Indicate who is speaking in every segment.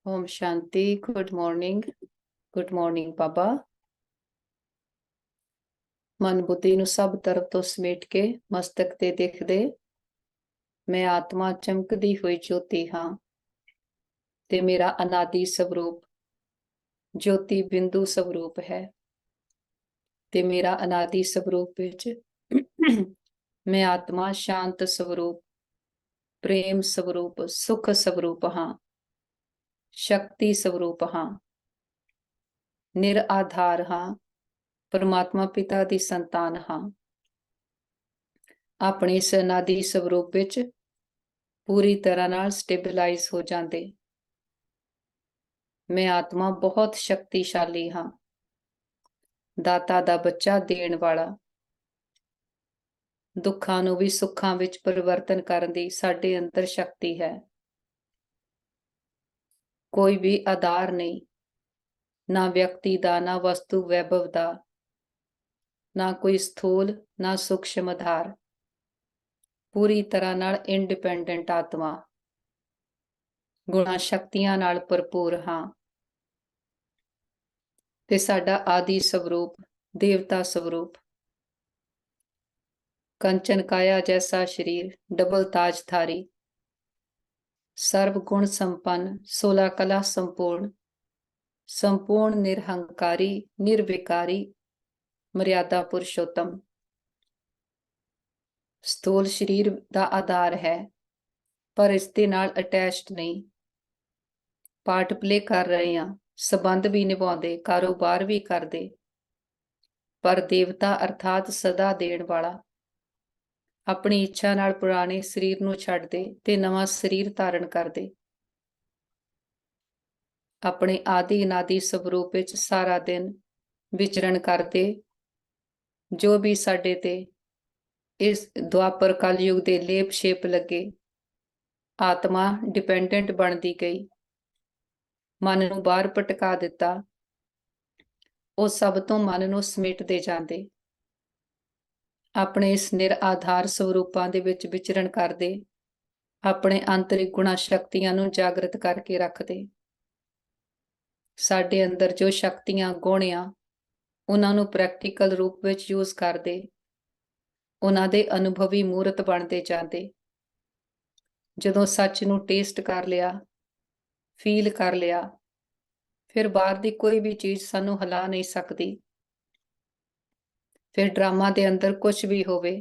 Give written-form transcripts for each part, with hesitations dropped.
Speaker 1: Om Shanti. Good morning बाबा। मन बुद्धि ਨੂੰ ਸਭ ਤਰਫ ਤੋਂ ਸਮੇਟ ਕੇ ਮਸਤਕ ਤੇ ਦੇਖਦੇ ਮੈਂ ਆਤਮਾ ਚਮਕਦੀ ਹੋਈ ਜੋਤੀ ਹਾਂ ਤੇ ਮੇਰਾ ਅਨਾਦਿ ਸਵਰੂਪ ਜੋਤੀ ਬਿੰਦੂ ਸਵਰੂਪ ਹੈ ਤੇ ਮੇਰਾ ਅਨਾਦਿ ਸਵਰੂਪ ਵਿੱਚ ਮੈਂ ਆਤਮਾ ਸ਼ਾਂਤ ਸਵਰੂਪ ਪ੍ਰੇਮ ਸਵਰੂਪ ਸੁਖ ਸਵਰੂਪ ਹਾਂ ਸ਼ਕਤੀ ਸਵਰੂਪ ਹਾਂ ਨਿਰਆਧਾਰ ਹਾਂ परमात्मा पिता दी संतान हाँ अपने इस अनादि स्वरूप विच पूरी तरह नाल स्टेबलाइज हो जाते। मैं आत्मा बहुत शक्तिशाली हाँ दाता दा बच्चा देण वाला दुखां नूं भी सुखां विच परिवर्तन करन दी साडे अंदर शक्ति है। कोई भी आधार नहीं ना व्यक्ति दा ना वस्तु वैभव दा ना कोई स्थूल ना सूक्ष्म आधार पूरी तरह नाल इंडिपेंडेंट आत्मा गुणा शक्तियां नाल भरपूर हाँ ते साडा आदि स्वरूप देवता स्वरूप कंचन काया जैसा शरीर डबल ताजधारी सर्व गुण संपन्न 16 कला संपूर्ण निरहंकारी निर्विकारी मर्यादा पुरुषोत्तम स्थूल शरीर दा आधार है पर इसके नाल अटैच्ड नहीं। पार्ट प्ले कर रहे हैं संबंध भी निभाते कारोबार भी करते पर देवता अर्थात सदा देण वाला अपनी इच्छा नाल पुराने शरीर नूं छड्डदे ते नवां शरीर धारण करदे अपने आदि अनादि स्वरूप विच सारा दिन विचरण करते जो भी साडे ते इस द्वापर कलयुग दे लेप शेप लगे आत्मा डिपेंडेंट बनती गई मन नूं बाहर भटका दिता वो सब तो मन नूं समेटदे जांदे अपने इस निराधार स्वरूपां दे विच विचरण करदे अपने आंतरिक गुणा शक्तियां नूं जागृत करके रखदे साडे अंदर जो शक्तियां गुण आ उन्हां नूं प्रैक्टिकल रूप विच यूज करदे उन्हां दे अनुभवी मूर्त बनते जाते। जदों सच नूं टेस्ट कर लिया फील कर लिया फिर बाहर दी कोई भी चीज सानू हिला नहीं सकती। फिर ड्रामा दे अंदर कुछ भी होवे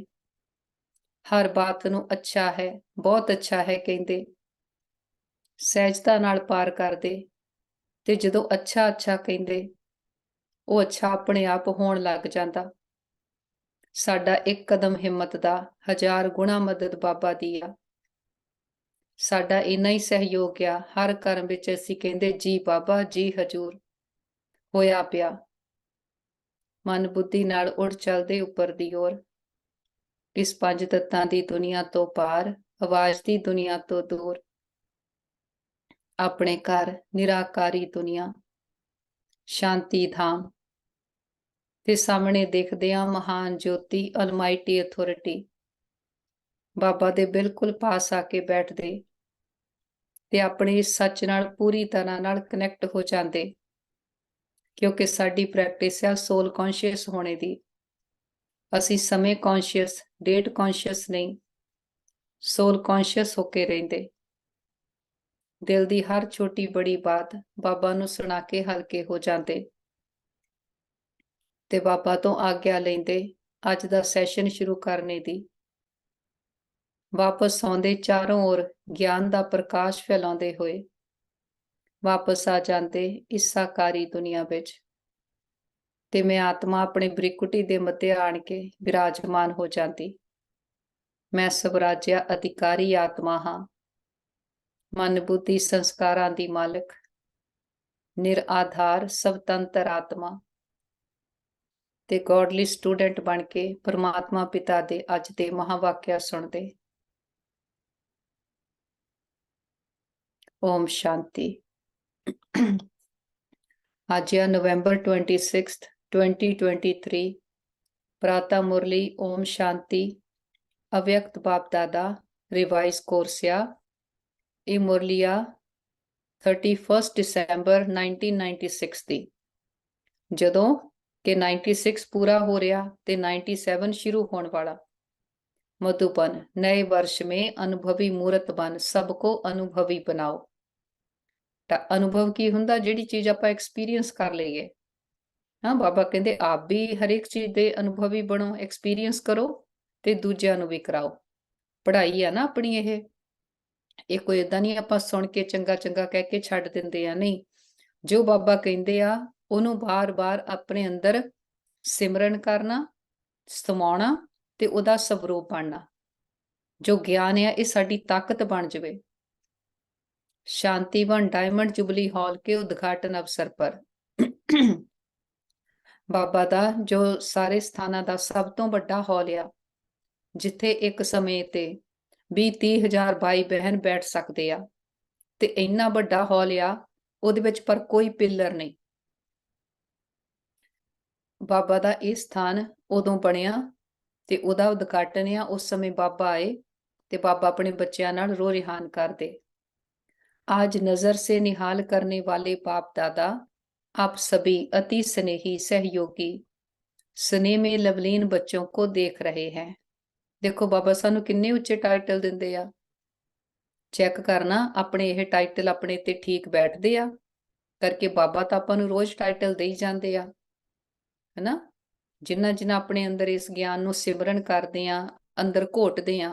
Speaker 1: हर बात नूं अच्छा है बहुत अच्छा है कहंदे सहजता नाल पार करदे ते जदों अच्छा अच्छा कहंदे वो अच्छा अपने आप होण लग जांदा। साडा एक कदम हिम्मत दा 1000 गुणा मदद बाबा दी आ साडा इन्ना ही सहयोग आ हर कर्म विच असीं कहंदे जी बाबा जी हजूर होया पिया मन बुद्धि नाल उड़ चलदे उपर दी ओर इस पंज तत्तां दी दुनिया तो पार आवाज दी दुनिया तो दूर अपने घर निराकारी दुनिया शांति धाम ते सामने देखदियां महान ज्योति अलमाइटी अथॉरिटी बाबा दे बिल्कुल पास आके बैठदे ते अपने इस सच नाल पूरी तरह नाल कनैक्ट हो जाते क्योंकि साडी प्रैक्टिस है सोल कॉन्शियस होने दी असी समय कॉन्शियस डेट कॉन्शियस नहीं सोल कॉन्शियस होके रहिंदे दिल दी हर छोटी बड़ी बात बाबा नूं सुना के हल्के हो जाते ते बाबा तो आग्या लेंदे अज दा सैशन शुरू करने दी वापस आउंदे चारों ओर ज्ञान दा प्रकाश फैलाउंदे होए वापस आ जाते इस साकारी दुनिया विच ते मैं आत्मा अपने ब्रिकुटी दे मध्य आण के विराजमान हो जाती। मैं स्वराज्य अधिकारी आत्मा हाँ मन बुद्धि संस्कारां दी मालिक निराधार स्वतंत्र आत्मा ते गॉडली स्टूडेंट बन के परमात्मा पिता दे अज दे महावाक्य सुनते। ओम शांति। आज या नवंबर 26 2023 प्रातः मुरली ओम शांति अव्यक्त बाप दादा रिवाइज कोर्सिया ई मुरलिया 31 ਦਿਸੰਬਰ 1996 ਦੀ, ਜਦੋਂ ਕਿ 96 ਪੂਰਾ ਹੋ ਰਿਹਾ ਤੇ 97 शुरू होने वाला। मधुबन नए वर्ष में अनुभवी मूर्त बन सबको अनुभवी बनाओ। ਤਾਂ ਅਨੁਭਵ ਕੀ ਹੁੰਦਾ? ਜਿਹੜੀ ਚੀਜ਼ ਆਪਾਂ ਐਕਸਪੀਰੀਅੰਸ ਕਰ ਲਈਏ। ਹਾਂ, ਬਾਬਾ ਕਹਿੰਦੇ ਆਪ ਵੀ ਹਰੇਕ ਚੀਜ਼ ਦੇ ਅਨੁਭਵੀ ਬਣੋ, ਐਕਸਪੀਰੀਅੰਸ ਕਰੋ ਤੇ ਦੂਜਿਆਂ ਨੂੰ ਵੀ ਕਰਾਓ। ਪੜ੍ਹਾਈ ਆ ਨਾ ਆਪਣੀ ਇਹ ਕੋਈ ਏਦਾਂ ਨਹੀਂ ਆਪਾਂ ਸੁਣ ਕੇ ਚੰਗਾ ਚੰਗਾ ਕਹਿ ਕੇ ਛੱਡ ਦਿੰਦੇ ਆ, ਨਹੀਂ। ਜੋ ਬਾਬਾ ਕਹਿੰਦੇ ਆ ਉਹਨੂੰ ਬਾਰ-ਬਾਰ ਆਪਣੇ ਅੰਦਰ ਸਿਮਰਨ ਕਰਨਾ, ਸਮਾਉਣਾ ਤੇ ਉਹਦਾ ਸਵਰੂਪ ਬਣਨਾ। ਜੋ ਗਿਆਨ ਆ ਇਹ ਸਾਡੀ ਤਾਕਤ ਬਣ ਜਾਵੇ। शांतिवन डायमंड जुबली हॉल के उद्घाटन अवसर पर बाबा ਦਾ ਜੋ ਸਾਰੇ ਸਥਾਨਾਂ ਦਾ ਸਭ ਤੋਂ ਵੱਡਾ ਹਾਲ ਆ, ਜਿੱਥੇ ਇੱਕ ਸਮੇਂ ਤੇ 20-30 ਹਜ਼ਾਰ ਭਾਈ ਬਹਿਨ ਬੈਠ ਸਕਦੇ ਆ, ਤੇ ਇੰਨਾ ਵੱਡਾ ਹਾਲ ਆ, ਉਹਦੇ ਵਿੱਚ ਪਰ ਕੋਈ ਪਿੱਲਰ ਨਹੀਂ। ਬਾਬਾ ਦਾ ਇਹ ਸਥਾਨ ਉਦੋਂ ਬਣਿਆ ਤੇ ਉਹਦਾ ਉਦਘਾਟਨ ਆ, ਉਸ ਸਮੇਂ ਬਾਬਾ ਆਏ ਤੇ ਬਾਬਾ ਆਪਣੇ ਬੱਚਿਆਂ ਨਾਲ ਰੋ ਰਿਹਾਨ ਕਰਦੇ। आज नजर से निहाल करने वाले बाप दादा, आप सभी अति स्नेही सहयोगी स्नेह में लवलीन बच्चों को देख रहे हैं। देखो बाबा सानू किन्ने उच्चे टाइटल दिंदे आ। चेक करना अपने ये टाइटल अपने ते ठीक बैठदे आ करके बाबा तो आपां नू रोज टाइटल दे जांदे आ, है ना। जिन्ना जिन्ना अपने अंदर इस ज्ञान नू सिमरन करदे आ, अंदर घोटदे आ।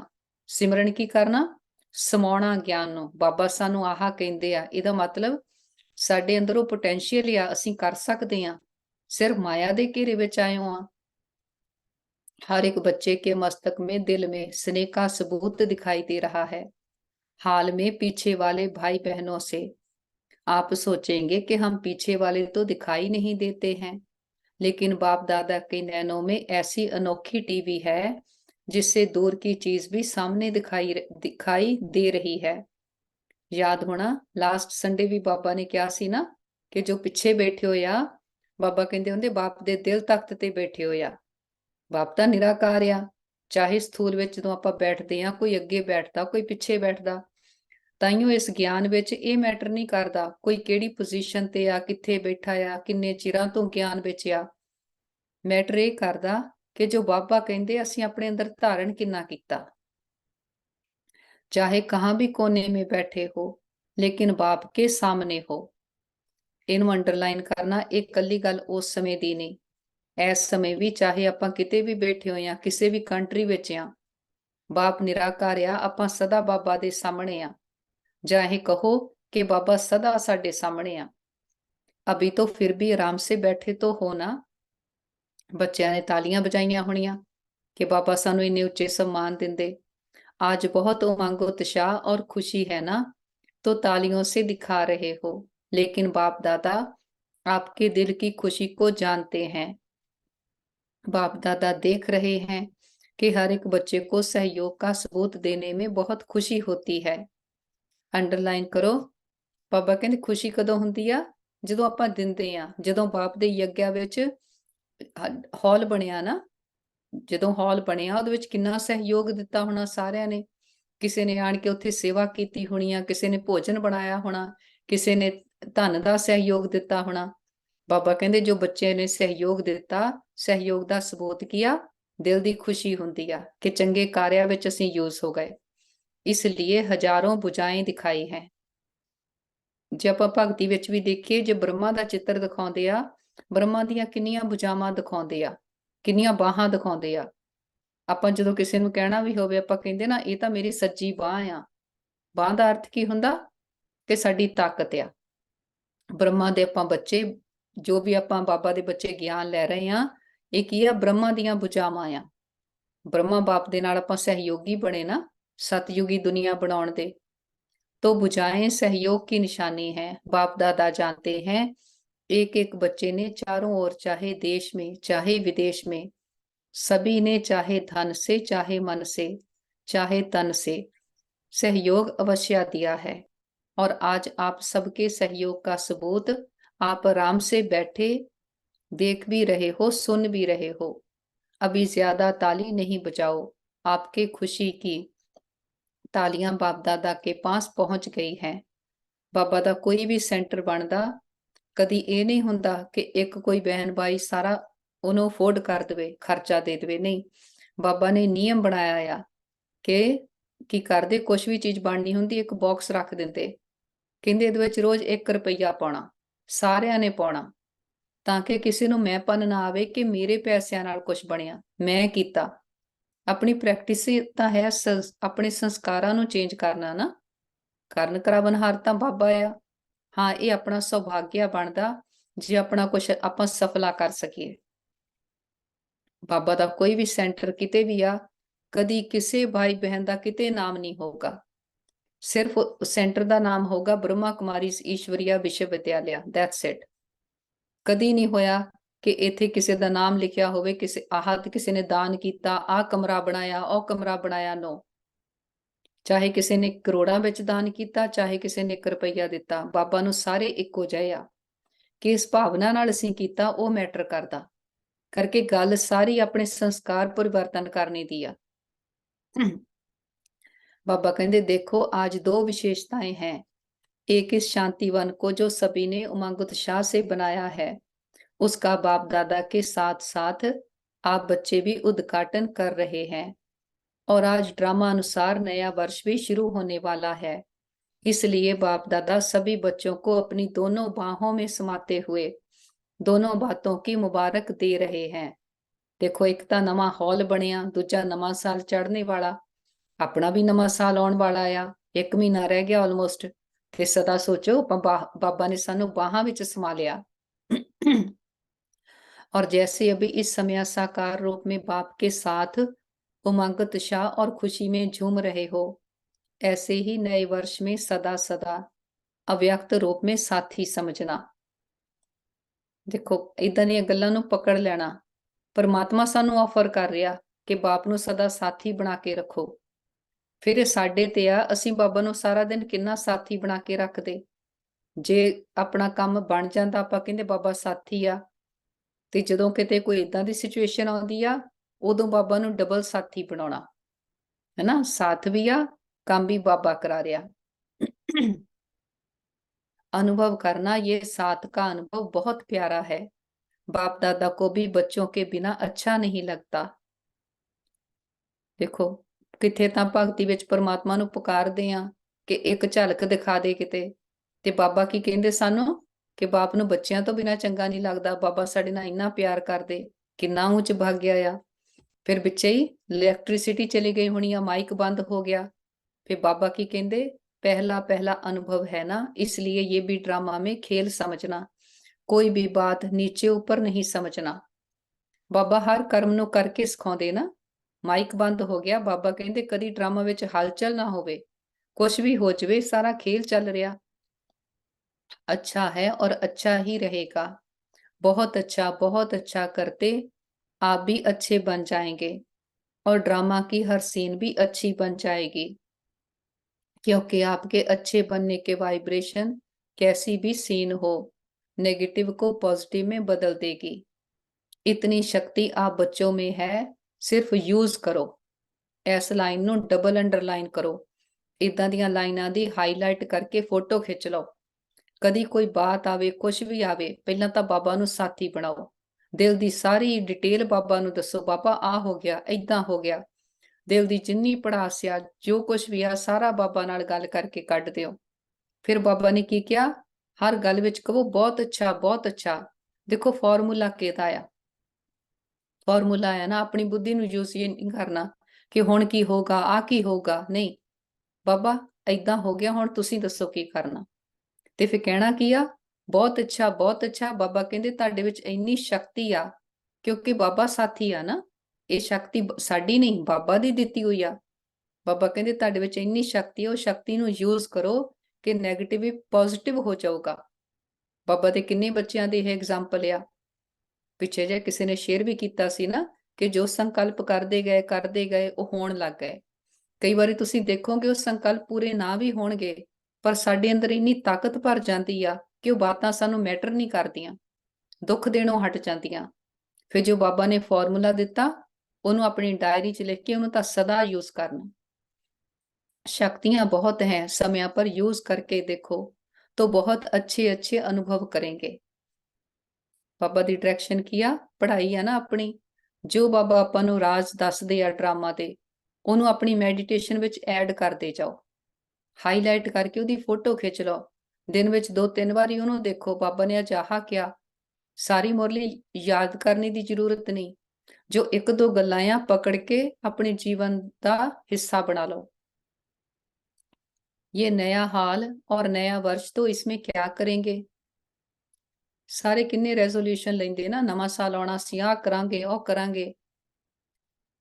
Speaker 1: सिमरन की करना? ਸਮਾਉਣਾ ਗਿਆਨ ਨੂੰ। ਬਾਬਾ ਸਾਨੂੰ ਆਹ ਕਹਿੰਦੇ ਆ, ਇਹਦਾ ਮਤਲਬ ਸਾਡੇ ਅੰਦਰ ਉਹ ਪੋਟੈਂਸ਼ੀਅਲ ਆ, ਅਸੀਂ ਕਰ ਸਕਦੇ ਆ, ਸਿਰਫ ਮਾਇਆ ਦੇ ਘੇਰੇ ਵਿੱਚ ਆਏ ਆ। हर एक बच्चे के मस्तक में दिल में स्नेह का सबूत दिखाई दे रहा है। हाल में पीछे वाले भाई बहनों से आप सोचेंगे कि हम पीछे वाले तो दिखाई नहीं देते हैं, लेकिन बाप दादा के नैनों में ऐसी अनोखी टीवी है जिससे दूर की चीज भी सामने दिखाई दे रही है। याद होना लास्ट संडे भी बाबा ने क्या सी ना कि जो पिछे बैठे हो या बाबा कहते होंगे बाप दे दिल तख्त ते बैठे हो या। बाप ਤਾਂ ਨਿਰਾਕਾਰ ਆ, ਚਾਹੇ ਸਥੂਲ ਵਿੱਚ ਜਦੋਂ ਆਪਾਂ ਬੈਠਦੇ ਆ, ਕੋਈ ਅੱਗੇ ਬੈਠਦਾ ਕੋਈ ਪਿੱਛੇ ਬੈਠਦਾ। ਤਾਈਓ ਇਸ ਗਿਆਨ ਵਿੱਚ ਇਹ ਮੈਟਰ ਨਹੀਂ ਕਰਦਾ ਕੋਈ ਕਿਹੜੀ ਪੋਜੀਸ਼ਨ ਤੇ ਆ, ਕਿੱਥੇ ਬੈਠਾ ਆ, ਕਿੰਨੇ ਚਿਰਾਂ ਤੋਂ ਗਿਆਨ ਵਿੱਚ ਆ। ਮੈਟਰ ਇਹ ਕਰਦਾ ਕਿ ਜੋ ਬਾਬਾ ਕਹਿੰਦੇ ਅਸੀਂ ਆਪਣੇ ਅੰਦਰ ਧਾਰਨ ਕਿੰਨਾ ਕੀਤਾ। ਚਾਹੇ ਕਹਾਂ ਵੀ ਕੋਨੇ में बैठे हो लेकिन बाप के सामने हो। ਇਹਨੂੰ ਅੰਡਰਲਾਈਨ ਕਰਨਾ, ਇਹ ਕੱਲੀ ਗੱਲ ਉਸ ਸਮੇਂ ਦੀ ਨਹੀਂ, ਇਸ ਸਮੇਂ ਵੀ ਚਾਹੇ ਆਪਾਂ ਕਿਤੇ ਵੀ ਬੈਠੇ ਹੋਏ ਆ, ਕਿਸੇ ਵੀ ਕੰਟਰੀ ਵਿੱਚ ਆ, ਬਾਪ ਨਿਰਾਕਾਰ ਆ, ਆਪਾਂ ਸਦਾ ਬਾਬਾ ਦੇ ਸਾਹਮਣੇ ਆ। ਜਾਂ ਇਹ ਕਹੋ ਕਿ ਬਾਬਾ ਸਦਾ ਸਾਡੇ ਸਾਹਮਣੇ ਆ। ਅਭੀ ਤੋਂ ਫਿਰ ਵੀ ਆਰਾਮ ਸੇ ਬੈਠੇ ਤੋਂ ਹੋ ਨਾ। ਬੱਚਿਆਂ ਨੇ ਤਾਲੀਆਂ ਬਜਾਈਆਂ ਹੋਣੀਆਂ ਕਿ ਬਾਬਾ ਸਾਨੂੰ ਇੰਨੇ ਉੱਚੇ सम्मान ਦਿੰਦੇ। आज बहुत उमंग उत्साह और खुशी है ना, तो तालियों से दिखा रहे हो, लेकिन बाप दादा आपके दिल की खुशी को जानते हैं। बाप दादा देख रहे हैं कि हर एक बच्चे को सहयोग का सबूत देने में बहुत खुशी होती है। अंडरलाइन करो। बाबा कहते खुशी कदों हुंदी आ? ਜਦੋਂ ਆਪਾਂ ਦਿੰਦੇ ਆ, ਜਦੋਂ ਬਾਪ ਦੇ ਯੱਗਿਆ ਵਿੱਚ ਹਾਲ ਬਣਿਆ ਨਾ, ਜਦੋਂ ਹਾਲ ਬਣਿਆ ਉਹਦੇ ਵਿੱਚ ਕਿੰਨਾ ਸਹਿਯੋਗ ਦਿੱਤਾ ਹੋਣਾ ਸਾਰਿਆਂ ਨੇ। ਕਿਸੇ ਨੇ ਆਣ ਕੇ ਉੱਥੇ ਸੇਵਾ ਕੀਤੀ ਹੋਣੀ ਆ, ਕਿਸੇ ਨੇ ਭੋਜਨ ਬਣਾਇਆ ਹੋਣਾ, ਕਿਸੇ ਨੇ ਧਨ ਦਾ ਸਹਿਯੋਗ ਦਿੱਤਾ ਹੋਣਾ। ਬਾਬਾ ਕਹਿੰਦੇ ਜੋ ਬੱਚੇ ਨੇ ਸਹਿਯੋਗ ਦਿੱਤਾ, ਸਹਿਯੋਗ ਦਾ ਸਬੂਤ ਕੀ ਆ? ਦਿਲ ਦੀ ਖੁਸ਼ੀ ਹੁੰਦੀ ਆ ਕਿ ਚੰਗੇ ਕਾਰਿਆਂ ਵਿੱਚ ਅਸੀਂ ਯੂਜ਼ ਹੋ ਗਏ। ਇਸ ਲਈ ਹਜ਼ਾਰਾਂ ਬੁਝਾਏਂ ਦਿਖਾਈ ਹੈ। ਜੇ ਆਪਾਂ ਭਗਤੀ ਵਿੱਚ ਵੀ ਦੇਖੀਏ, ਜੇ ਬ੍ਰਹਮਾ ਦਾ ਚਿੱਤਰ ਦਿਖਾਉਂਦੇ ਆ, ਬ੍ਰਹਮਾ ਦੀਆਂ ਕਿੰਨੀਆਂ ਬੁਝਾਵਾਂ ਦਿਖਾਉਂਦੇ ਆ, ਕਿੰਨੀਆਂ ਬਾਹਾਂ ਦਿਖਾਉਂਦੇ ਆ। ਆਪਾਂ ਜਦੋਂ ਕਿਸੇ ਨੂੰ ਕਹਿਣਾ ਵੀ ਹੋਵੇ, ਆਪਾਂ ਕਹਿੰਦੇ ਨਾ ਇਹ ਤਾਂ ਮੇਰੀ ਸੱਜੀ ਬਾਹ ਆ। ਬਾਹ ਦਾ ਅਰਥ ਕੀ ਹੁੰਦਾ? ਕਿ ਸਾਡੀ ਤਾਕਤ ਆ। ਬ੍ਰਹਮਾ ਦੇ ਆਪਾਂ ਬੱਚੇ, ਜੋ ਵੀ ਆਪਾਂ ਬਾਬਾ ਦੇ ਬੱਚੇ ਗਿਆਨ ਲੈ ਰਹੇ ਆ, ਇਹ ਕੀ ਆ? ਬ੍ਰਹਮਾ ਦੀਆਂ ਬੁਝਾਵਾਂ ਆ। ਬ੍ਰਹਮਾ ਬਾਪ ਦੇ ਨਾਲ ਆਪਾਂ ਸਹਿਯੋਗੀ ਬਣੇ ਨਾ, ਸਤਯੁਗੀ ਦੁਨੀਆ ਬਣਾਉਣ ਦੇ। तो बुझाएं सहयोग की निशानी है। बाप दादा जानते हैं एक एक बच्चे ने चारों ओर, चाहे देश में चाहे विदेश में, सभी ने चाहे धन से चाहे मन से चाहे तन से सहयोग अवश्य दिया है। और आज आप सबके सहयोग का सबूत आप आराम से बैठे देख भी रहे हो, सुन भी रहे हो। अभी ज्यादा ताली नहीं बजाओ, आपके खुशी की तालियां बाप दादा के पास पहुंच गई हैं। ਬਾਬਾ ਦਾ ਕੋਈ ਵੀ ਸੈਂਟਰ ਬਣਦਾ, ਕਦੀ ਇਹ ਨਹੀਂ ਹੁੰਦਾ ਕਿ ਇੱਕ ਕੋਈ ਬਹਿਨ ਬਾਈ ਸਾਰਾ ਉਹਨੂੰ ਅਫੋਰਡ ਕਰ ਦੇਵੇ, ਖਰਚਾ ਦੇ ਦੇਵੇ। ਨਹੀਂ, ਬਾਬਾ ਨੇ ਨਿਯਮ ਬਣਾਇਆ ਆ ਕਿ ਕੀ ਕਰਦੇ, ਕੁਛ ਵੀ ਚੀਜ਼ ਬਣਨੀ ਹੁੰਦੀ ਇੱਕ ਬਾਕਸ ਰੱਖ ਦਿੰਦੇ, ਕਹਿੰਦੇ ਇਹਦੇ ਵਿੱਚ ਰੋਜ਼ 1 ਰੁਪਈਆ ਪਾਉਣਾ, ਸਾਰਿਆਂ ਨੇ ਪਾਉਣਾ, ਤਾਂ ਕਿ ਕਿਸੇ ਨੂੰ ਮੈਂਪਨ ਨਾ ਆਵੇ ਕਿ ਮੇਰੇ ਪੈਸਿਆਂ ਨਾਲ ਕੁਛ ਬਣਿਆ, ਮੈਂ ਕੀਤਾ। ਆਪਣੀ ਪ੍ਰੈਕਟਿਸ ਤਾਂ ਹੈ ਆਪਣੇ ਸੰਸਕਾਰਾਂ ਨੂੰ ਚੇਂਜ ਕਰਨਾ ਨਾ। ਕਰਨ ਕਰਾਵਨਹਾਰ ਤਾਂ ਬਾਬਾ ਆ। ਹਾਂ, ਇਹ ਆਪਣਾ ਸੁਭਾਗਿਆ ਬਣਦਾ ਜੇ ਆਪਣਾ ਕੁਛ ਆਪਾਂ ਸਫਲਾ ਕਰ ਸਕੀਏ। ਬਾਬਾ ਦਾ ਕੋਈ ਵੀ ਸੈਂਟਰ ਕਿਤੇ ਵੀ ਆ, ਕਦੀ ਕਿਸੇ ਭਾਈ ਬਹਿਨ ਦਾ ਕਿਤੇ ਨਾਮ ਨਹੀਂ ਹੋਊਗਾ, ਸਿਰਫ ਸੈਂਟਰ ਦਾ ਨਾਮ ਹੋਊਗਾ ਬ੍ਰਹਮਾ ਕੁਮਾਰੀ ਈਸ਼ਵਰੀਆ ਵਿਸ਼ਵ ਵਿਦਿਆਲਿਆ, ਦੈਟਸ ਇਟ। ਕਦੀ ਨਹੀਂ ਹੋਇਆ ਕਿ ਇੱਥੇ ਕਿਸੇ ਦਾ ਨਾਮ ਲਿਖਿਆ ਹੋਵੇ, ਕਿਸੇ ਨੇ ਦਾਨ ਕੀਤਾ, ਆਹ ਕਮਰਾ ਬਣਾਇਆ, ਉਹ ਕਮਰਾ ਬਣਾਇਆ। ਨੋ, ਚਾਹੇ ਕਿਸੇ ਨੇ ਕਰੋੜਾਂ ਵਿੱਚ ਦਾਨ ਕੀਤਾ, ਚਾਹੇ ਕਿਸੇ ਨੇ 1 ਰੁਪਈਆ ਦਿੱਤਾ, ਬਾਬਾ ਨੂੰ ਸਾਰੇ ਇੱਕੋ ਜਿਹੇ ਆ। ਕਿ ਇਸ ਭਾਵਨਾ ਨਾਲ ਅਸੀਂ ਕੀਤਾ, ਉਹ ਮੈਟਰ ਕਰਦਾ। ਕਰਕੇ ਗੱਲ ਸਾਰੀ ਆਪਣੇ ਸੰਸਕਾਰ ਪਰਿਵਰਤਨ ਕਰਨੇ ਦੀ ਆ। बाबा कहते देखो आज 2 विशेषताएं हैं, एक इस शांतिवन को जो सभी ने उमंग उत्साह से बनाया है, उसका बाप दादा के साथ साथ आप बच्चे भी उद्घाटन कर रहे हैं, और आज ड्रामा अनुसार नया वर्ष भी शुरू होने वाला है। इसलिए बाप दादा सभी बच्चों को अपनी दोनों बाहों में समाते हुए दोनों बातों की मुबारक दे रहे हैं। देखो, एक तो नवा हॉल बनिया, दूजा नवा साल चढ़ने वाला, अपना भी नवा साल आने वाला आ, 1 महीना रह गया ऑलमोस्ट। ते सदा सोचो बाबा ने सानू बाहां विच समा लिया। और जैसे अभी इस समय साकार रूप में बाप के साथ उमंग उत्साह और खुशी में झूम रहे हो, ऐसे ही नए वर्ष में सदा सदा अव्यक्त रूप में साथी समझना। देखो, इदां ਦੀਆਂ ਗੱਲਾਂ ਨੂੰ पकड़ लेना। परमात्मा सानू ऑफर कर रहा कि बाप ਨੂੰ सदा साथी बना के रखो। फिर ਇਹ ਸਾਡੇ ਤੇ ਆ, ਅਸੀਂ ਬਾਬਾ ਨੂੰ ਸਾਰਾ ਦਿਨ ਕਿੰਨਾ ਸਾਥੀ ਬਣਾ ਕੇ ਰੱਖਦੇ। ਜੇ ਆਪਣਾ ਕੰਮ ਬਣ ਜਾਂਦਾ, ਆਪਾਂ ਕਹਿੰਦੇ ਬਾਬਾ ਸਾਥੀ ਆ, ਤੇ ਜਦੋਂ ਕਿਤੇ ਕੋਈ ਇਦਾਂ ਦੀ ਸਿਚੁਏਸ਼ਨ ਆਉਂਦੀ ਆ, ਉਦੋਂ ਬਾਬਾ ਨੂੰ ਡਬਲ ਸਾਥੀ ਬਣਾਉਣਾ है ना। साथ भी आ, काम भी बाबा करा रहा। अनुभव करना, ये साथ का अनुभव बहुत प्यारा है। बाप दादा को भी बच्चों के बिना अच्छा नहीं लगता। देखो, किथे तां भगती विच परमात्मा नूं पुकारदे आ कि एक झलक दिखा दे किते, ते बाबा की कहिंदे सानू कि बाप नूं बच्चियां तो बिना चंगा नहीं लगदा, बाबा साडे नाल इन्ना प्यार करदे, किन्ना ऊंच भाग्या आ। फिर बिच्चे ही इलैक्ट्रिसिटी चली गई होनी आ, माइक बंद हो गया। फिर बाबा की कहते पहला पहला अनुभव है ना, इसलिए ये भी ड्रामा में खेल समझना, कोई भी बात नीचे ऊपर नहीं समझना। बाबा हर कर्म नु करके सिखाउंदे ना। माइक बंद हो गया, बाबा कहते कदी ड्रामा विच हलचल ना होवे, कुछ भी हो जावे, सारा खेल चल रहा अच्छा है और अच्छा ही रहेगा। बहुत अच्छा करते आप भी अच्छे बन जाएंगे, और ड्रामा की हर सीन भी अच्छी बन जाएगी, क्योंकि आपके अच्छे बनने के वाइब्रेशन कैसी भी सीन हो, नेगेटिव को पॉजिटिव में बदल देगी। इतनी शक्ति आप बच्चों में है, सिर्फ यूज करो। इस लाइन नु डबल अंडरलाइन करो, इदां दियां लाइनां दी हाईलाइट करके फोटो खिंच लो। कदी कोई बात आवे, कुछ भी आवे, पहला तो बाबा नु साथी बनाओ, दिल दी सारी डिटेल बाबा नु दसो, बाबा आ हो गया, इदां हो गया। दिल दी जिन्नी पड़ास आ, जो कुछ भी आ, सारा बाबा नाल गल करके कढ दिओ। फिर बाबा ने की किया, हर गल विच कहो बहुत अच्छा, बहुत अच्छा। देखो, फॉर्मूला किहदा आ, फॉर्मूला है ना, अपनी बुद्धि नु यूज नहीं करना कि हुण की होगा, आ की होगा, नहीं। बाबा इदां हो गया, हुण तुसीं दसो की करना। ते फिर कहना की आ, बहुत अच्छा, बहुत अच्छा। बाबा कहते तुहाडे विच इन्नी शक्ति आ, क्योंकि बाबा साथी आ ना, ये शक्ति साडी नहीं, बाबा दी दित्ती हुई आ। बाबा कहते तुहाडे विच इन्नी शक्ति, उस शक्ति नूं यूज करो कि नैगेटिव पॉजिटिव हो जाऊगा। बाबा दे किन्ने बच्चियां दे ये एग्जाम्पल आ। पिछे जे किसी ने शेयर भी किया सी ना कि जो संकल्प करते गए वो होण लग गए। कई बारी तुसीं देखोगे वो संकल्प पूरे ना भी होणगे, पर साडे अंदर इन्नी ताकत भर जाती आ कि वो बातां सानू मैटर नहीं करदियां, दुख देणों हट जांदियां। फिर जो बाबा ने फॉर्मूला दिता, उन्होंने अपनी डायरी च लिख के उन्होंने सदा यूज करना। शक्तियां बहुत हैं, समय पर यूज करके देखो, तो बहुत अच्छे अच्छे अनुभव करेंगे। ਬਾਬਾ ਦੀ ਡਾਇਰੈਕਸ਼ਨ ਕੀ ਆ? ਪੜ੍ਹਾਈ ਆ ਨਾ ਆਪਣੀ। ਜੋ ਬਾਬਾ ਆਪਾਂ ਨੂੰ ਰਾਜ ਦੱਸਦੇ ਆ ਡਰਾਮਾ ਦੇ, ਉਹਨੂੰ ਆਪਣੀ ਮੈਡੀਟੇਸ਼ਨ ਵਿੱਚ ਐਡ ਕਰਦੇ ਜਾਓ। ਹਾਈਲਾਈਟ ਕਰਕੇ ਉਹਦੀ ਫੋਟੋ ਖਿੱਚ ਲਓ। ਦਿਨ ਵਿੱਚ 2-3 ਵਾਰੀ ਉਹਨੂੰ ਦੇਖੋ, ਬਾਬਾ ਨੇ ਅੱਜ ਆਹ ਕਿਹਾ। ਸਾਰੀ ਮੁਰਲੀ ਯਾਦ ਕਰਨੇ ਦੀ ਜ਼ਰੂਰਤ ਨਹੀਂ। ਜੋ 1-2 ਗੱਲਾਂ ਆ ਪਕੜ ਕੇ ਆਪਣੇ ਜੀਵਨ ਦਾ ਹਿੱਸਾ ਬਣਾ ਲਓ। ये नया हाल और नया वर्ष तो इसमें क्या करेंगे? ਸਾਰੇ ਕਿੰਨੇ ਰੈਜ਼ੋਲੂਸ਼ਨ ਲੈਂਦੇ ਨਾ, ਨਵਾਂ ਸਾਲ ਆਉਣਾ, ਅਸੀਂ ਆਹ ਕਰਾਂਗੇ, ਉਹ ਕਰਾਂਗੇ।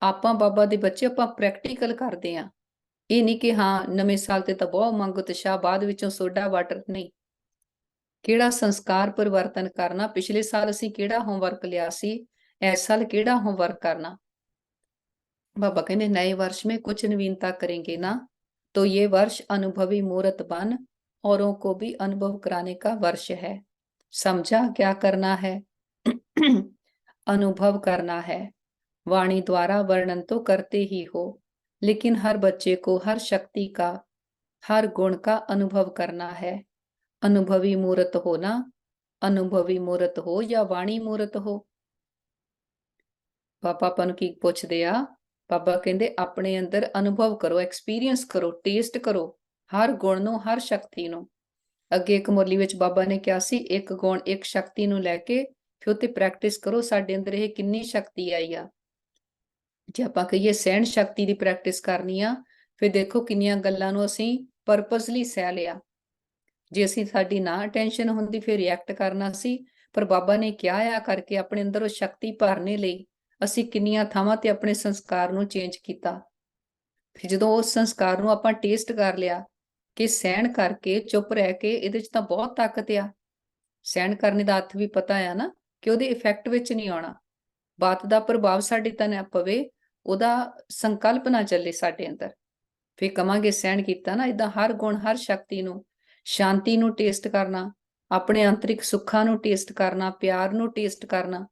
Speaker 1: ਆਪਾਂ ਬਾਬਾ ਦੇ ਬੱਚੇ, ਆਪਾਂ ਪ੍ਰੈਕਟੀਕਲ ਕਰਦੇ ਆਂ। ਇਹ ਨਹੀਂ ਕਿ ਹਾਂ ਨਵੇਂ ਸਾਲ ਤੇ ਤਾਂ ਬਹੁਤ ਮੰਗ ਉਤਸ਼ਾਹ, ਬਾਅਦ ਵਿੱਚੋਂ ਸੋਡਾ ਵਾਟਰ ਨਹੀਂ। ਕਿਹੜਾ ਸੰਸਕਾਰ ਪਰਿਵਰਤਨ ਕਰਨਾ? ਪਿਛਲੇ ਸਾਲ ਅਸੀਂ ਕਿਹੜਾ ਹੋਮਵਰਕ ਲਿਆ ਸੀ, ਇਸ ਸਾਲ ਕਿਹੜਾ ਹੋਮਵਰਕ ਕਰਨਾ? बाबा कहते नए वर्ष में कुछ नवीनता करेंगे ना, तो ये वर्ष अनुभवी मूर्त बन औरों को भी अनुभव कराने का वर्ष है। समझा क्या करना है? अनुभव करना है। वाणी द्वारा वर्णन तो करते ही हो, लेकिन हर बच्चे को हर शक्ति का, हर गुण का अनुभव करना है। अनुभवी मूर्त हो ना, अनुभवी मूर्त हो या वाणी मूर्त हो। पापा अपन की पुछदे आ, बाबा कहते अपने अंदर अनुभव करो, एक्सपीरियंस करो, टेस्ट करो हर गुण ਨੂੰ, हर शक्ति ਨੂੰ। ਅੱਗੇ ਇੱਕ ਮੁਰਲੀ ਵਿੱਚ ਬਾਬਾ ਨੇ ਕਿਹਾ ਸੀ, ਇੱਕ ਗੁਣ ਇੱਕ ਸ਼ਕਤੀ ਨੂੰ ਲੈ ਕੇ ਫਿਰ ਉੱਤੇ ਪ੍ਰੈਕਟਿਸ ਕਰੋ। ਸਾਡੇ ਅੰਦਰ ਇਹ ਕਿੰਨੀ ਸ਼ਕਤੀ ਆਈ ਆ। ਜੇ ਆਪਾਂ ਕਹੀਏ ਸਹਿਣ ਸ਼ਕਤੀ ਦੀ ਪ੍ਰੈਕਟਿਸ ਕਰਨੀ ਆ, ਫਿਰ ਦੇਖੋ ਕਿੰਨੀਆਂ ਗੱਲਾਂ ਨੂੰ ਅਸੀਂ ਪਰਪਸਲੀ ਸਹਿ ਲਿਆ। ਜੇ ਅਸੀਂ ਸਾਡੀ ਨਾ ਅਟੈਂਸ਼ਨ ਹੁੰਦੀ ਫਿਰ ਰਿਐਕਟ ਕਰਨਾ ਸੀ, ਪਰ ਬਾਬਾ ਨੇ ਕਿਹਾ ਆ ਕਰਕੇ ਆਪਣੇ ਅੰਦਰ ਉਹ ਸ਼ਕਤੀ ਭਰਨੇ ਲਈ ਅਸੀਂ ਕਿੰਨੀਆਂ ਥਾਵਾਂ ਤੇ ਆਪਣੇ ਸੰਸਕਾਰ ਨੂੰ ਚੇਂਜ ਕੀਤਾ। ਫਿਰ ਜਦੋਂ ਉਸ ਸੰਸਕਾਰ ਨੂੰ ਆਪਾਂ ਟੇਸਟ ਕਰ ਲਿਆ ਕਿ ਸਹਿਣ ਕਰਕੇ ਚੁੱਪ ਰਹਿ ਕੇ ਇਹਦੇ 'ਚ ਤਾਂ ਬਹੁਤ ਤਾਕਤ ਆ। ਸਹਿਣ ਕਰਨੇ ਦਾ ਅਰਥ ਵੀ ਪਤਾ ਆ ਨਾ ਕਿ ਉਹਦੇ ਇਫੈਕਟ ਵਿੱਚ ਨਹੀਂ ਆਉਣਾ। ਬਾਤ ਦਾ ਪ੍ਰਭਾਵ ਸਾਡੇ ਤੇ ਨਾ ਪਵੇ, ਉਹਦਾ ਸੰਕਲਪ ਨਾ ਚੱਲੇ ਸਾਡੇ ਅੰਦਰ। ਫਿਰ ਕਵਾਂਗੇ ਸਹਿਣ ਕੀਤਾ ਨਾ। ਏਦਾਂ ਹਰ ਗੁਣ, ਹਰ ਸ਼ਕਤੀ ਨੂੰ, ਸ਼ਾਂਤੀ ਨੂੰ ਟੇਸਟ ਕਰਨਾ, ਆਪਣੇ ਆਂਤਰਿਕ ਸੁੱਖਾਂ ਨੂੰ ਟੇਸਟ ਕਰਨਾ, ਪਿਆਰ ਨੂੰ ਟੇਸਟ ਕਰਨਾ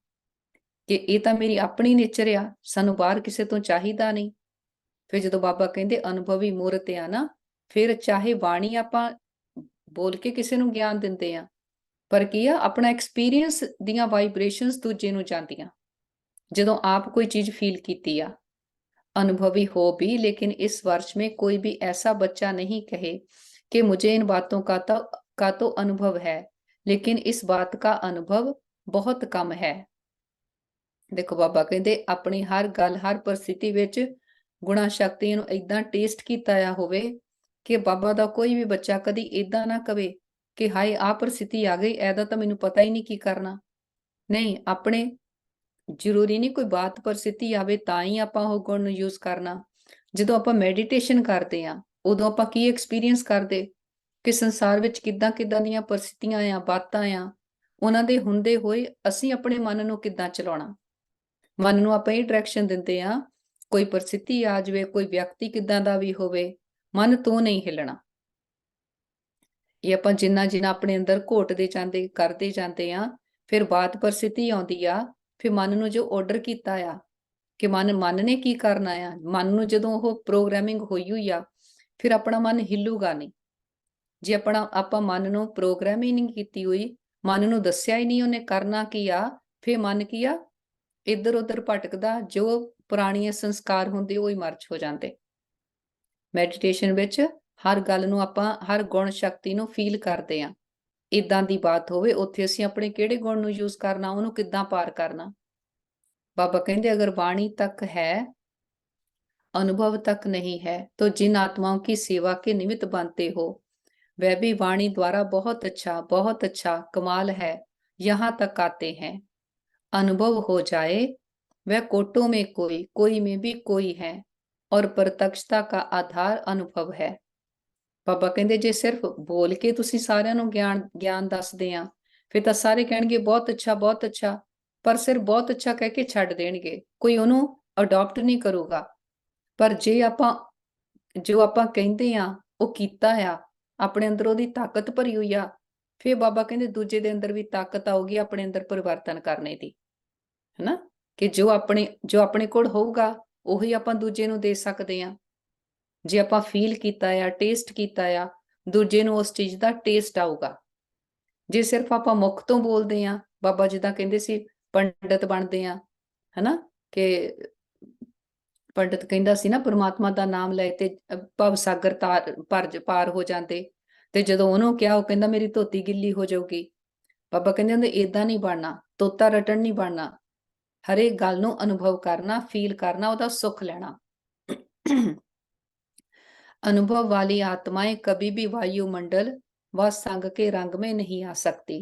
Speaker 1: ਕਿ ਇਹ ਤਾਂ ਮੇਰੀ ਆਪਣੀ ਨੇਚਰ ਆ, ਸਾਨੂੰ ਬਾਹਰ ਕਿਸੇ ਤੋਂ ਚਾਹੀਦਾ ਨਹੀਂ। ਫਿਰ ਜਦੋਂ ਬਾਬਾ ਕਹਿੰਦੇ ਅਨੁਭਵੀ ਮੂਰਤ ਆ ਨਾ, ਫਿਰ ਚਾਹੇ ਬਾਣੀ ਆਪਾਂ ਬੋਲ ਕੇ ਕਿਸੇ ਨੂੰ ਗਿਆਨ ਦਿੰਦੇ ਆ, ਪਰ ਕੀ ਆ ਆਪਣਾ ਐਕਸਪੀਰੀਅੰਸ ਦੀਆਂ ਵਾਈਬ੍ਰੇਸ਼ਨਸ ਦੂਜੇ ਨੂੰ ਜਾਂਦੀਆਂ। ਜਦੋਂ ਆਪ ਕੋਈ ਚੀਜ਼ ਫੀਲ ਕੀਤੀ ਆ, अनुभवी हो भी, लेकिन इस वर्ष में कोई भी ऐसा बच्चा नहीं कहे कि मुझे इन बातों का तो अनुभव है, लेकिन इस बात का अनुभव बहुत कम है। देखो बाबा कहते अपनी हर गल, हर परिस्थिति विच गुणा शक्ति ਨੂੰ ਏਦਾਂ ਟੇਸਟ ਕੀਤਾ ਆ ਹੋਵੇ ਕਿ ਬਾਬਾ ਦਾ ਕੋਈ ਵੀ ਬੱਚਾ ਕਦੀ ਏਦਾਂ ਨਾ ਕਵੇ ਕਿ ਹਾਏ ਆਹ परिस्थिति ਆ ਗਈ, ਇਹਦਾ ਤਾਂ ਮੈਨੂੰ ਪਤਾ ਹੀ ਨਹੀਂ ਕੀ ਕਰਨਾ। ਨਹੀਂ, ਆਪਣੇ ਜ਼ਰੂਰੀ ਨਹੀਂ ਕੋਈ ਬਾਤ परिस्थिति ਆਵੇ ਤਾਂ ਹੀ ਆਪਾਂ ਉਹ ਗੁਣ ਨੂੰ ਯੂਜ਼ ਕਰਨਾ। ਜਦੋਂ ਆਪਾਂ ਮੈਡੀਟੇਸ਼ਨ ਕਰਦੇ ਆ, ਉਦੋਂ ਆਪਾਂ ਕੀ ਐਕਸਪੀਰੀਅੰਸ ਕਰਦੇ ਕਿ ਸੰਸਾਰ ਵਿੱਚ ਕਿੱਦਾਂ ਕਿੱਦਾਂ ਦੀਆਂ परिस्थितियां ਆ, ਬਾਤਾਂ ਆ, ਉਹਨਾਂ ਦੇ ਹੁੰਦੇ ਹੋਏ ਅਸੀਂ ਆਪਣੇ ਮਨ ਨੂੰ ਕਿੱਦਾਂ ਚਲਾਉਣਾ। ਮਨ ਨੂੰ ਆਪਾਂ ਇਹ ਡਾਇਰੈਕਸ਼ਨ ਦਿੰਦੇ ਆ, ਕੋਈ परिस्थिति ਆ ਜਾਵੇ, ਕੋਈ ਵਿਅਕਤੀ ਕਿੱਦਾਂ ਦਾ ਵੀ ਹੋਵੇ, ਮਨ ਤੋਂ ਨਹੀਂ ਹਿੱਲਣਾ। ਇਹ ਆਪਾਂ ਜਿੰਨਾ ਜਿੰਨਾ ਆਪਣੇ ਅੰਦਰ ਘੋਟਦੇ ਜਾਂਦੇ, ਕਰਦੇ ਜਾਂਦੇ ਆ, ਫਿਰ ਬਾਤ परिस्थिति ਆਉਂਦੀ ਆ, ਫਿਰ ਮਨ ਨੂੰ ਜੋ ਆਰਡਰ ਕੀਤਾ ਆ ਕਿ ਮਨ ਨੇ ਕੀ ਕਰਨਾ ਆ, ਮਨ ਨੂੰ ਜਦੋਂ ਉਹ ਪ੍ਰੋਗਰਾਮਿੰਗ ਹੋਈ ਹੋਈ ਆ, ਫਿਰ ਆਪਣਾ ਮਨ ਹਿੱਲੂਗਾ ਨਹੀਂ। ਜੇ ਆਪਾਂ ਮਨ ਨੂੰ ਪ੍ਰੋਗਰਾਮ ਹੀ ਨਹੀਂ ਕੀਤੀ ਹੋਈ, ਮਨ ਨੂੰ ਦੱਸਿਆ ਹੀ ਨਹੀਂ ਉਹਨੇ ਕਰਨਾ ਕੀ ਆ, ਫਿਰ ਮਨ ਕੀ ਆ ਇੱਧਰ ਉੱਧਰ ਭਟਕਦਾ, ਜੋ ਪੁਰਾਣੀਆਂ ਸੰਸਕਾਰ ਹੁੰਦੇ ਉਹ ਹੀ ਮਰਜ ਹੋ ਜਾਂਦੇ। ਮੈਡੀਟੇਸ਼ਨ ਵਿੱਚ ਹਰ ਗੱਲ ਨੂੰ ਆਪਾਂ, ਹਰ ਗੁਣ ਸ਼ਕਤੀ ਨੂੰ ਫੀਲ ਕਰਦੇ ਆ। ਇਦਾਂ ਦੀ ਬਾਤ ਹੋਵੇ, ਉੱਥੇ ਅਸੀਂ ਆਪਣੇ ਕਿਹੜੇ ਗੁਣ ਨੂੰ ਯੂਜ਼ ਕਰਨਾ, ਉਹਨੂੰ ਕਿੱਦਾਂ ਪਾਰ ਕਰਨਾ। बाबा कहते अगर वाणी तक है, अनुभव तक नहीं है, तो जिन आत्माओं की सेवा के निमित्त बनते हो, वह भी वाणी द्वारा बहुत अच्छा कमाल है, यहाँ तक आते हैं। अनुभव हो जाए वह कोटों में कोई में भी कोई है, और प्रत्यक्षता का आधार अनुभव है। बाबा कहते जे सिर्फ बोल के तुसी सारिਆਂ ਨੂੰ ਗਿਆਨ ਦੱਸਦੇ ਆ, ਫਿਰ ਤਾਂ ਸਾਰੇ ਕਹਿਣਗੇ ਬਹੁਤ ਅੱਛਾ, ਪਰ ਸਿਰਫ ਬਹੁਤ ਅੱਛਾ ਕਹਿ ਕੇ ਛੱਡ ਦੇਣਗੇ, ਕੋਈ ਉਹਨੂੰ ਅਡਾਪਟ ਨਹੀਂ ਕਰੂਗਾ। ਪਰ ਜੇ ਆਪਾਂ ਜੋ ਆਪਾਂ ਕਹਿੰਦੇ ਆ ਉਹ ਕੀਤਾ ਆ, ਆਪਣੇ ਅੰਦਰ ਉਹਦੀ ਤਾਕਤ ਭਰੀ ਹੋਈ ਆ, ਫਿਰ ਬਾਬਾ ਕਹਿੰਦੇ ਦੂਜੇ ਦੇ ਅੰਦਰ ਵੀ ਤਾਕਤ ਆਊਗੀ ਆਪਣੇ ਅੰਦਰ ਪਰਿਵਰਤਨ ਕਰਨੇ ਦੀ, ਹਨਾ। ਕਿ ਜੋ ਆਪਣੇ ਕੋਲ ਹੋਊਗਾ ਉਹੀ ਆਪਾਂ ਦੂਜੇ ਨੂੰ ਦੇ ਸਕਦੇ ਆ। ਜੇ ਆਪਾਂ ਫੀਲ ਕੀਤਾ ਆ, ਟੇਸਟ ਕੀਤਾ ਆ, ਦੂਜੇ ਨੂੰ ਉਸ ਚੀਜ਼ ਦਾ ਟੇਸਟ ਆਊਗਾ। ਜੇ ਸਿਰਫ ਆਪਾਂ ਮੁੱਖ ਤੋਂ ਬੋਲਦੇ ਆ, ਬਾਬਾ ਜਿੱਦਾਂ ਕਹਿੰਦੇ ਸੀ ਪੰਡਤ ਬਣਦੇ ਆ, ਹਨਾ, ਕਿ ਪੰਡਤ ਕਹਿੰਦਾ ਸੀ ਨਾ ਪਰਮਾਤਮਾ ਦਾ ਨਾਮ ਲੈ ਤੇ ਭਵ ਸਾਗਰ ਪਾਰ ਹੋ ਜਾਂਦੇ, ਤੇ ਜਦੋਂ ਉਹਨੂੰ ਕਿਹਾ ਉਹ ਕਹਿੰਦਾ ਮੇਰੀ ਧੋਤੀ ਗਿੱਲੀ ਹੋ ਜਾਊਗੀ। ਬਾਬਾ ਕਹਿੰਦੇ ਹੁੰਦੇ ਏਦਾਂ ਨਹੀਂ ਬਣਨਾ, ਤੋਤਾ ਰਟਣ ਨਹੀਂ ਬਣਨਾ, ਹਰੇਕ ਗੱਲ ਨੂੰ ਅਨੁਭਵ ਕਰਨਾ, ਫੀਲ ਕਰਨਾ, ਉਹਦਾ ਸੁੱਖ ਲੈਣਾ। अनुभव वाली आत्माएं कभी भी वायुमंडल व संग के रंग में नहीं आ सकती।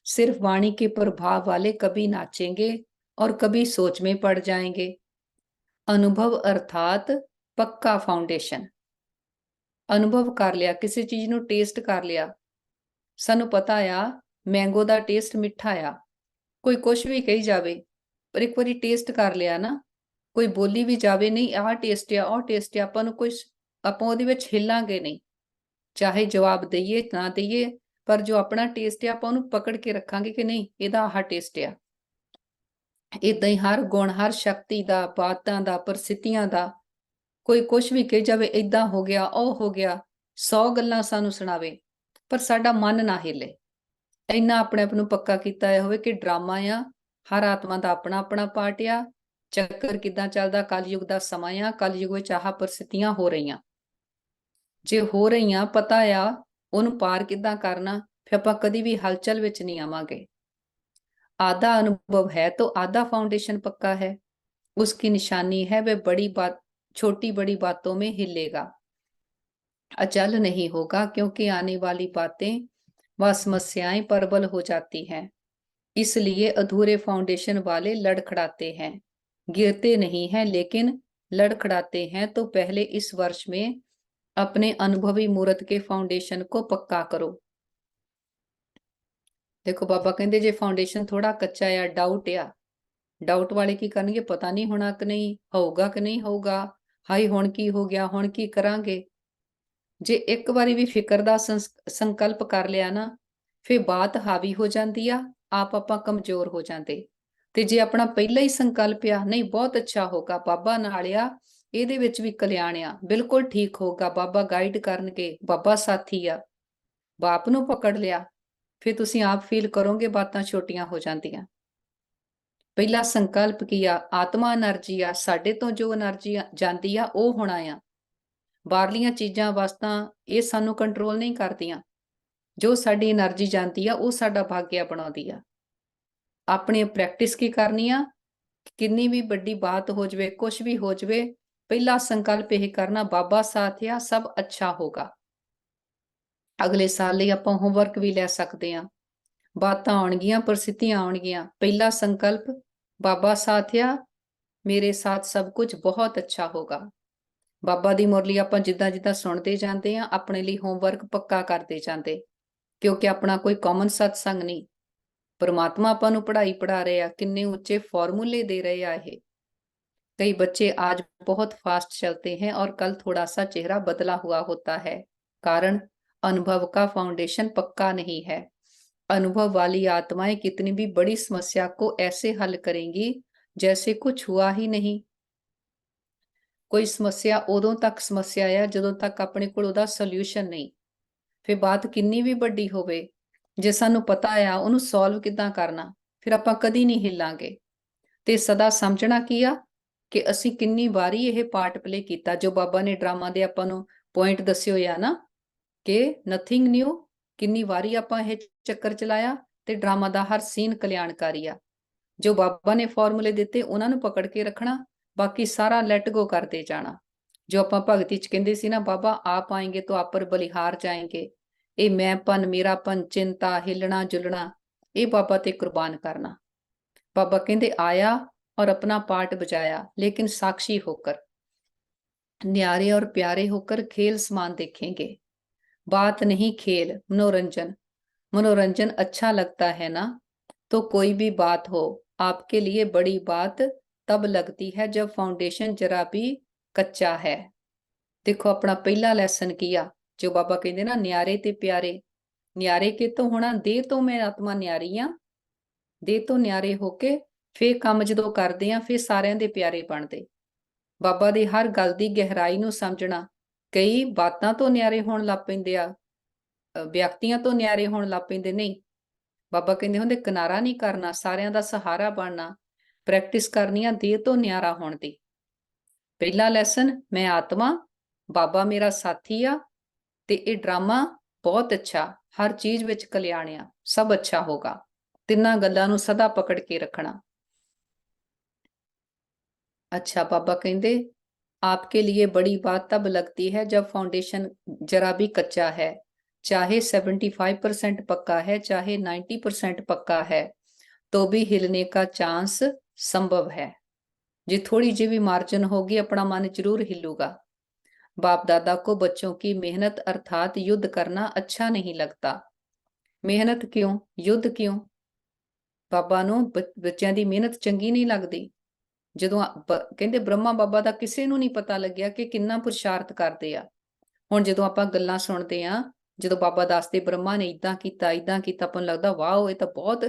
Speaker 1: सिर्फ वाणी के प्रभाव वाले कभी नाचेंगे और कभी सोच में पड़ जाएंगे। अनुभव अर्थात पक्का फाउंडेशन। अनुभव कर लिया, किसी चीज ਨੂੰ ਟੇਸਟ ਕਰ ਲਿਆ, ਸਾਨੂੰ ਪਤਾ ਆ ਮੈਂਗੋ ਦਾ ਟੇਸਟ ਮਿੱਠਾ ਆ, ਕੋਈ ਕੁਝ ਵੀ ਕਹੀ ਜਾਵੇ, ਪਰ ਇੱਕ ਵਾਰੀ ਟੇਸਟ ਕਰ ਲਿਆ ਨਾ, ਕੋਈ ਬੋਲੀ ਵੀ ਜਾਵੇ ਨਹੀਂ ਆਹ ਟੇਸਟ ਆ ਉਹ ਟੇਸਟ ਆ, ਆਪਾਂ ਉਹਦੇ ਵਿੱਚ ਹਿੱਲਾਂਗੇ ਨਹੀਂ, ਚਾਹੇ ਜਵਾਬ ਦਈਏ ਨਾ ਦਈਏ, ਪਰ ਜੋ ਆਪਣਾ ਟੇਸਟ ਆ ਆਪਾਂ ਉਹਨੂੰ ਪਕੜ ਕੇ ਰੱਖਾਂਗੇ ਕਿ ਨਹੀਂ ਇਹਦਾ ਆਹ ਟੇਸਟ ਆ। ਏਦਾਂ ਹੀ ਹਰ ਗੁਣ, ਹਰ ਸ਼ਕਤੀ ਦਾ, ਬਾਤਾਂ ਦਾ, ਪਰਿਸਥਿਤੀਆਂ ਦਾ, ਕੋਈ ਕੁਝ ਵੀ ਕਹੀ ਜਾਵੇ ਏਦਾਂ ਹੋ ਗਿਆ ਉਹ ਹੋ ਗਿਆ, 100 ਗੱਲਾਂ ਸਾਨੂੰ ਸੁਣਾਵੇ, ਪਰ ਸਾਡਾ ਮਨ ਨਾ ਹਿੱਲੇ। ਇੰਨਾ ਆਪਣੇ ਆਪ ਨੂੰ ਪੱਕਾ ਕੀਤਾ ਹੋਵੇ ਕਿ ਡਰਾਮਾ ਆ, ਹਰ ਆਤਮਾ ਦਾ ਆਪਣਾ ਆਪਣਾ ਪਾਰਟ ਆ, ਚੱਕਰ ਕਿੱਦਾਂ ਚੱਲਦਾ, ਕਲਯੁਗ ਦਾ ਸਮਾਂ ਆ, ਕਲਯੁਗ ਵਿੱਚ ਆਹ ਪਰਿਸਥਿਤੀਆਂ ਹੋ ਰਹੀਆਂ, ਜੇ ਹੋ ਰਹੀਆਂ ਪਤਾ ਆ ਉਹਨੂੰ ਪਾਰ ਕਿੱਦਾਂ ਕਰਨਾ, ਫਿਰ ਆਪਾਂ ਕਦੀ ਵੀ ਹਲਚਲ ਵਿੱਚ ਨਹੀਂ ਆਵਾਂਗੇ। आधा अनुभव है तो आधा फाउंडेशन पक्का है। उसकी निशानी है वह बड़ी बात, छोटी बड़ी बातों में हिलेगा, अचल नहीं होगा, क्योंकि आने वाली बातें व समस्याएं प्रबल हो जाती हैं। इसलिए अधूरे फाउंडेशन वाले लड़खड़ाते हैं, गिरते नहीं हैं, लेकिन लड़खड़ाते हैं। तो पहले इस वर्ष में अपने अनुभवी मूर्त के फाउंडेशन को पक्का करो। देखो बाबा कहते जे फाउंडेशन थोड़ा कच्चा आ, डाउट आ, डाउट वाले की करनगे, पता नहीं होना कि नहीं होगा कि नहीं होगा, हाई हुण की हो गया, हुण की करांगे। जे एक बारी भी फिक्र दा संकल्प कर लिया ना, फिर बात हावी हो जाती आ, आप आपां कमजोर हो जाते। ते जे अपना पहला ही संकल्प आ नहीं बहुत अच्छा होगा, बाबा नाल आ, ਇਹਦੇ ਵਿੱਚ ਵੀ ਕਲਿਆਣ ਆ, ਬਿਲਕੁਲ ਠੀਕ ਹੋਗਾ, ਬਾਬਾ ਗਾਈਡ ਕਰਨਗੇ, ਬਾਬਾ ਸਾਥੀ ਆ, ਬਾਪ ਨੂੰ ਪਕੜ ਲਿਆ, ਫਿਰ ਤੁਸੀਂ ਆਪ ਫੀਲ ਕਰੋਗੇ ਬਾਤਾਂ ਛੋਟੀਆਂ ਹੋ ਜਾਂਦੀਆਂ। ਪਹਿਲਾ ਸੰਕਲਪ ਕੀ ਆ, ਆਤਮਾ એનર્ਜੀ ਆ, ਸਾਡੇ ਤੋਂ ਜੋ એનર્ਜੀ ਜਾਂਦੀ ਆ ਉਹ ਹੋਣਾ ਆ। ਬਾਹਰਲੀਆਂ ਚੀਜ਼ਾਂ ਵਸਤਾਂ ਇਹ ਸਾਨੂੰ ਕੰਟਰੋਲ ਨਹੀਂ ਕਰਦੀਆਂ, ਜੋ ਸਾਡੀ એનર્ਜੀ ਜਾਂਦੀ ਆ ਉਹ ਸਾਡਾ ਭਾਗਿਆ ਬਣਾਉਂਦੀ ਆ। ਆਪਣੀ ਪ੍ਰੈਕਟਿਸ ਕੀ ਕਰਨੀ ਆ, ਕਿੰਨੀ ਵੀ ਵੱਡੀ ਬਾਤ ਹੋ ਜਾਵੇ, ਕੁਝ ਵੀ ਹੋ ਜਾਵੇ, ਪਹਿਲਾ ਸੰਕਲਪ ਇਹ ਕਰਨਾ ਬਾਬਾ ਸਾਥ ਆ, ਸਭ ਅੱਛਾ ਹੋਗਾ। ਅਗਲੇ ਸਾਲ ਲਈ ਆਪਾਂ ਹੋਮਵਰਕ ਵੀ ਲੈ ਸਕਦੇ ਹਾਂ, ਬਾਤਾਂ ਆਉਣਗੀਆਂ, ਪਰਿਸਥਿਤੀਆਂ ਆਉਣਗੀਆਂ, ਪਹਿਲਾ ਸੰਕਲਪ ਬਾਬਾ ਸਾਥ ਆ, ਮੇਰੇ ਸਾਥ ਸਭ ਕੁਝ ਬਹੁਤ ਅੱਛਾ ਹੋਗਾ। ਬਾਬਾ ਦੀ ਮੁਰਲੀ ਆਪਾਂ ਜਿੱਦਾਂ ਜਿੱਦਾਂ ਸੁਣਦੇ ਜਾਂਦੇ ਆ, ਆਪਣੇ ਲਈ ਹੋਮਵਰਕ ਪੱਕਾ ਕਰਦੇ ਜਾਂਦੇ, ਕਿਉਂਕਿ ਆਪਣਾ ਕੋਈ ਕਾਮਨ ਸਤਸੰਗ ਨਹੀਂ, परमात्मा ਆਪਾਂ ਨੂੰ ਪੜ੍ਹਾਈ ਪੜ੍ਹਾ ਰਹੇ ਆ, ਕਿੰਨੇ ਉੱਚੇ ਫਾਰਮੂਲੇ दे रहे ਆ ਇਹ। कई बच्चे आज बहुत फास्ट चलते हैं और कल थोड़ा सा चेहरा बदला हुआ होता है, कारण अनुभव का फाउंडेशन पक्का नहीं है। अनुभव वाली आत्माएं कितनी भी बड़ी समस्या को ऐसे हल करेंगी जैसे कुछ हुआ ही नहीं। कोई समस्या उदों तक समस्या है ਜਦੋਂ तक ਆਪਣੇ ਕੋਲ ਉਹਦਾ ਸੋਲੂਸ਼ਨ ਨਹੀਂ, ਫਿਰ ਬਾਤ ਕਿੰਨੀ ਵੀ ਵੱਡੀ ਹੋਵੇ, ਜੇ ਸਾਨੂੰ ਪਤਾ ਆ ਉਹਨੂੰ ਸੋਲਵ ਕਿੱਦਾਂ ਕਰਨਾ, ਫਿਰ ਆਪਾਂ ਕਦੀ ਨਹੀਂ ਹਿੱਲਾਂਗੇ। ਤੇ ਸਦਾ ਸਮਝਣਾ ਕੀ ਆ ਕਿ ਅਸੀਂ ਕਿੰਨੀ ਵਾਰੀ ਇਹ ਪਾਰਟ ਪਲੇ ਕੀਤਾ, ਜੋ ਬਾਬਾ ਨੇ ਡਰਾਮਾ ਦੇ ਆਪਾਂ ਨੂੰ ਪੁਆਇੰਟ ਦੱਸੇ ਹੋਏ ਆ ਨਾ, ਕਿ ਨਥਿੰਗ ਨਿਊ, ਕਿੰਨੀ ਵਾਰੀ ਆਪਾਂ ਇਹ ਚੱਕਰ ਚਲਾਇਆ, ਤੇ ਡਰਾਮਾ ਦਾ ਹਰ ਸੀਨ ਕਲਿਆਣਕਾਰੀ ਆ। ਜੋ ਬਾਬਾ ਨੇ ਫਾਰਮੂਲੇ ਦਿੱਤੇ ਉਹਨਾਂ ਨੂੰ ਪਕੜ ਕੇ ਰੱਖਣਾ, ਬਾਕੀ ਸਾਰਾ ਲੈਟ ਗੋ ਕਰਦੇ ਜਾਣਾ। ਜੋ ਆਪਾਂ ਭਗਤੀ ਚ ਕਹਿੰਦੇ ਸੀ ਨਾ, ਬਾਬਾ ਆਪ ਆਏਂਗੇ तो आप पर बलिहार जाएंगे, ਇਹ ਮੈਂਪਨ, ਮੇਰਾਪਨ, ਚਿੰਤਾ, ਹਿੱਲਣਾ ਜੁਲਣਾ, ਇਹ ਬਾਬਾ ਤੇ ਕੁਰਬਾਨ ਕਰਨਾ। बाबा कहते आया और अपना पार्ट बजाया, लेकिन साक्षी होकर, न्यारे और प्यारे होकर खेल समान देखेंगे। बात नहीं खेल, मनोरंजन। मनोरंजन अच्छा लगता है ना, तो कोई भी बात हो, आपके लिए बड़ी बात तब लगती है जब फाउंडेशन जरा भी कच्चा है। देखो अपना पहला लेसन किया, जो बाबा कहते ना न्यारे ते प्यारे, न्यारे के तो होना, देह तो मैं आत्मा न्यारी हाँ, देह तो न्यारे होके फिर काम जो करते हैं फिर सारिਆਂ ਦੇ ਪਿਆਰੇ ਬਣਦੇ। ਬਾਬਾ ਦੀ ਹਰ ਗੱਲ ਦੀ ਗਹਿਰਾਈ ਨੂੰ ਸਮਝਣਾ, ਕਈ ਬਾਤਾਂ ਤੋਂ ਨਿਆਰੇ ਹੋਣ ਲੱਗ ਪੈਂਦੇ ਆ, ਵਿਅਕਤੀਆਂ ਤੋਂ ਨਿਆਰੇ ਹੋਣ ਲੱਗ ਪੈਂਦੇ। ਨਹੀਂ, ਬਾਬਾ ਕਹਿੰਦੇ ਹੁੰਦੇ ਕਿਨਾਰਾ ਨਹੀਂ ਕਰਨਾ, ਸਾਰਿਆਂ ਦਾ ਸਹਾਰਾ ਬਣਨਾ, ਪ੍ਰੈਕਟਿਸ ਕਰਨੀ ਆ ਦੇਹ ਤੋਂ ਨਿਆਰਾ ਹੋਣ ਦੀ। ਪਹਿਲਾ ਲੈਸਨ, ਮੈਂ ਆਤਮਾ, ਬਾਬਾ ਮੇਰਾ ਸਾਥੀ ਆ, ਤੇ ਇਹ ਡਰਾਮਾ ਬਹੁਤ ਅੱਛਾ, ਹਰ ਚੀਜ਼ ਵਿੱਚ ਕਲਿਆਣ ਆ, ਸਭ ਅੱਛਾ ਹੋਗਾ। ਤਿੰਨਾਂ ਗੱਲਾਂ ਨੂੰ ਸਦਾ ਪਕੜ ਕੇ ਰੱਖਣਾ। अच्छा, बाबा कहते आपके लिए बड़ी बात तब लगती है जब फाउंडेशन जरा भी कच्चा है, चाहे 75% पक्का है, चाहे 90% पक्का है, तो भी हिलने का चांस संभव है। जी थोड़ी जी भी मार्जिन होगी, अपना मन जरूर हिलूगा। बाप दादा को बच्चों की मेहनत अर्थात युद्ध करना अच्छा नहीं लगता। मेहनत क्यों, युद्ध क्यों? बाबा नूं बच्चों की मेहनत चंगी नहीं लगती। ਜਦੋਂ ਕਹਿੰਦੇ ਬ੍ਰਹਮਾ ਬਾਬਾ ਦਾ ਕਿਸੇ ਨੂੰ ਨਹੀਂ ਪਤਾ ਲੱਗਿਆ ਕਿ ਕਿੰਨਾ ਪੁਰਸ਼ਾਰਥ ਕਰਦੇ ਆ। ਹੁਣ ਜਦੋਂ ਆਪਾਂ ਗੱਲਾਂ ਸੁਣਦੇ ਆ, ਜਦੋਂ ਬਾਬਾ ਦੱਸਦੇ ਬ੍ਰਹਮਾ ਨੇ ਇਦਾਂ ਕੀਤਾ ਆਪਾਂ ਨੂੰ ਲੱਗਦਾ ਵਾਓ, ਇਹ ਤਾਂ ਬਹੁਤ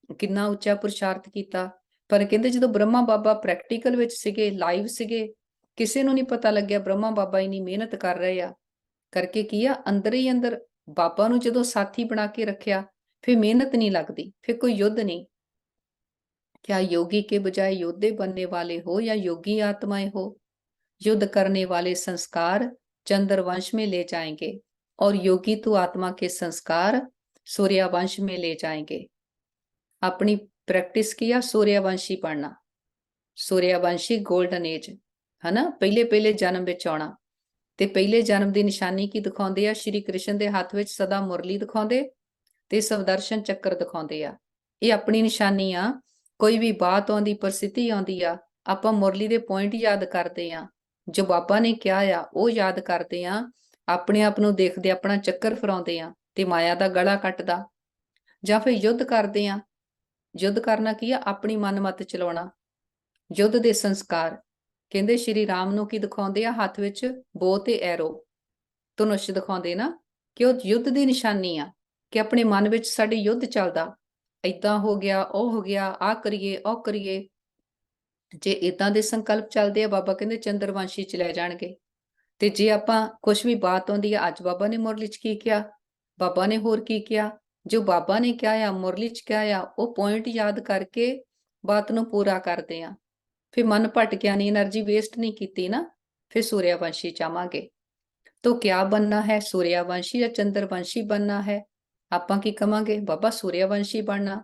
Speaker 1: ਕਿੰਨਾ ਉੱਚਾ ਪੁਰਸ਼ਾਰਥ ਕੀਤਾ। ਪਰ ਕਹਿੰਦੇ ਜਦੋਂ ਬ੍ਰਹਮਾ ਬਾਬਾ ਪ੍ਰੈਕਟੀਕਲ ਵਿੱਚ ਸੀਗੇ, ਲਾਈਵ ਸੀਗੇ, ਕਿਸੇ ਨੂੰ ਨਹੀਂ ਪਤਾ ਲੱਗਿਆ ਬ੍ਰਹਮਾ ਬਾਬਾ ਇੰਨੀ ਮਿਹਨਤ ਕਰ ਰਹੇ ਆ। ਕਰਕੇ ਕੀ ਆ, ਅੰਦਰ ਹੀ ਅੰਦਰ ਬਾਬਾ ਨੂੰ ਜਦੋਂ ਸਾਥੀ ਬਣਾ ਕੇ ਰੱਖਿਆ, ਫਿਰ ਮਿਹਨਤ ਨਹੀਂ ਲੱਗਦੀ, ਫਿਰ ਕੋਈ युद्ध नहीं। क्या योगी के बजाय योद्धे बनने वाले हो या योगी आत्माएं हो? युद्ध करने वाले संस्कार चंद्रवंश में ले जाएंगे और योगी तो आत्मा के संस्कार सूर्यवंश में ले जाएंगे। अपनी प्रैक्टिस किया सूर्यवंशी पढ़ना, सूर्यवंशी गोल्डन एज है ना, पहले पहले जन्म विच आउणा। ते पहले जन्म की निशानी की दिखाउंदे आ, श्री कृष्ण के हथ विच सदा मुरली दिखाउंदे ते सुदर्शन चक्र दिखाउंदे आ। ये अपनी निशानी आ। कोई भी बात आउंदी, परिस्थिति आउंदी आ, आपां मुरली दे पॉइंट याद करदे आ, जो बाबा ने कहा आ वो याद करदे आ, अपने आप नूं देखदे अपना चक्कर फिराउंदे आ ते माया दा गला कटदा। जां फिर युद्ध करदे आ। युद्ध करना की आ, अपनी मन मत चलाउणा। युद्ध दे संस्कार कहंदे श्री राम नूं की दिखाउंदे आ, हथ विच बो ते एरो धनुष दिखाउंदे ना, कि वो युद्ध दी निशानी आ, कि अपने मन विच साडे युद्ध चलदा। इदां हो गया, ਉਹ ਹੋ ਗਿਆ, ਆ ਕਰੀਏ, ਉਹ ਕਰੀਏ। ਜੇ ਇਦਾਂ ਦੇ ਸੰਕਲਪ ਚੱਲਦੇ ਆ, ਬਾਬਾ ਕਹਿੰਦੇ ਚੰਦਰਵਾਂਸ਼ੀ ਚ ਲੈ ਜਾਣਗੇ। ਤੇ ਜੇ ਆਪਾਂ ਕੁਝ ਵੀ ਬਾਤ ਆਉਂਦੀ ਆ, ਅੱਜ ਬਾਬਾ ਨੇ ਮੁਰਲੀ ਚ ਕੀ ਕਿਹਾ, ਬਾਬਾ ਨੇ ਹੋਰ ਕੀ ਕਿਹਾ, ਜੋ ਬਾਬਾ ਨੇ ਕਿਹਾ ਆ, ਮੁਰਲੀ ਚ ਕਿਹਾ ਆ, ਉਹ ਪੁਆਇੰਟ ਯਾਦ ਕਰਕੇ ਬਾਤ ਨੂੰ ਪੂਰਾ ਕਰਦੇ ਆ। ਫਿਰ ਮਨ ਭਟਕਿਆ ਨਹੀਂ, એનર્ਜੀ ਵੇਸਟ ਨਹੀਂ ਕੀਤੀ ਨਾ, ਫਿਰ ਸੂर्यवंशी ਚਾਹਾਂਗੇ। तो क्या बनना है, सूर्यवंशी या चंद्रवंशी बनना है? ਆਪਾਂ ਕੀ ਕਵਾਂਗੇ, बाबा सूर्यवंशी बनना।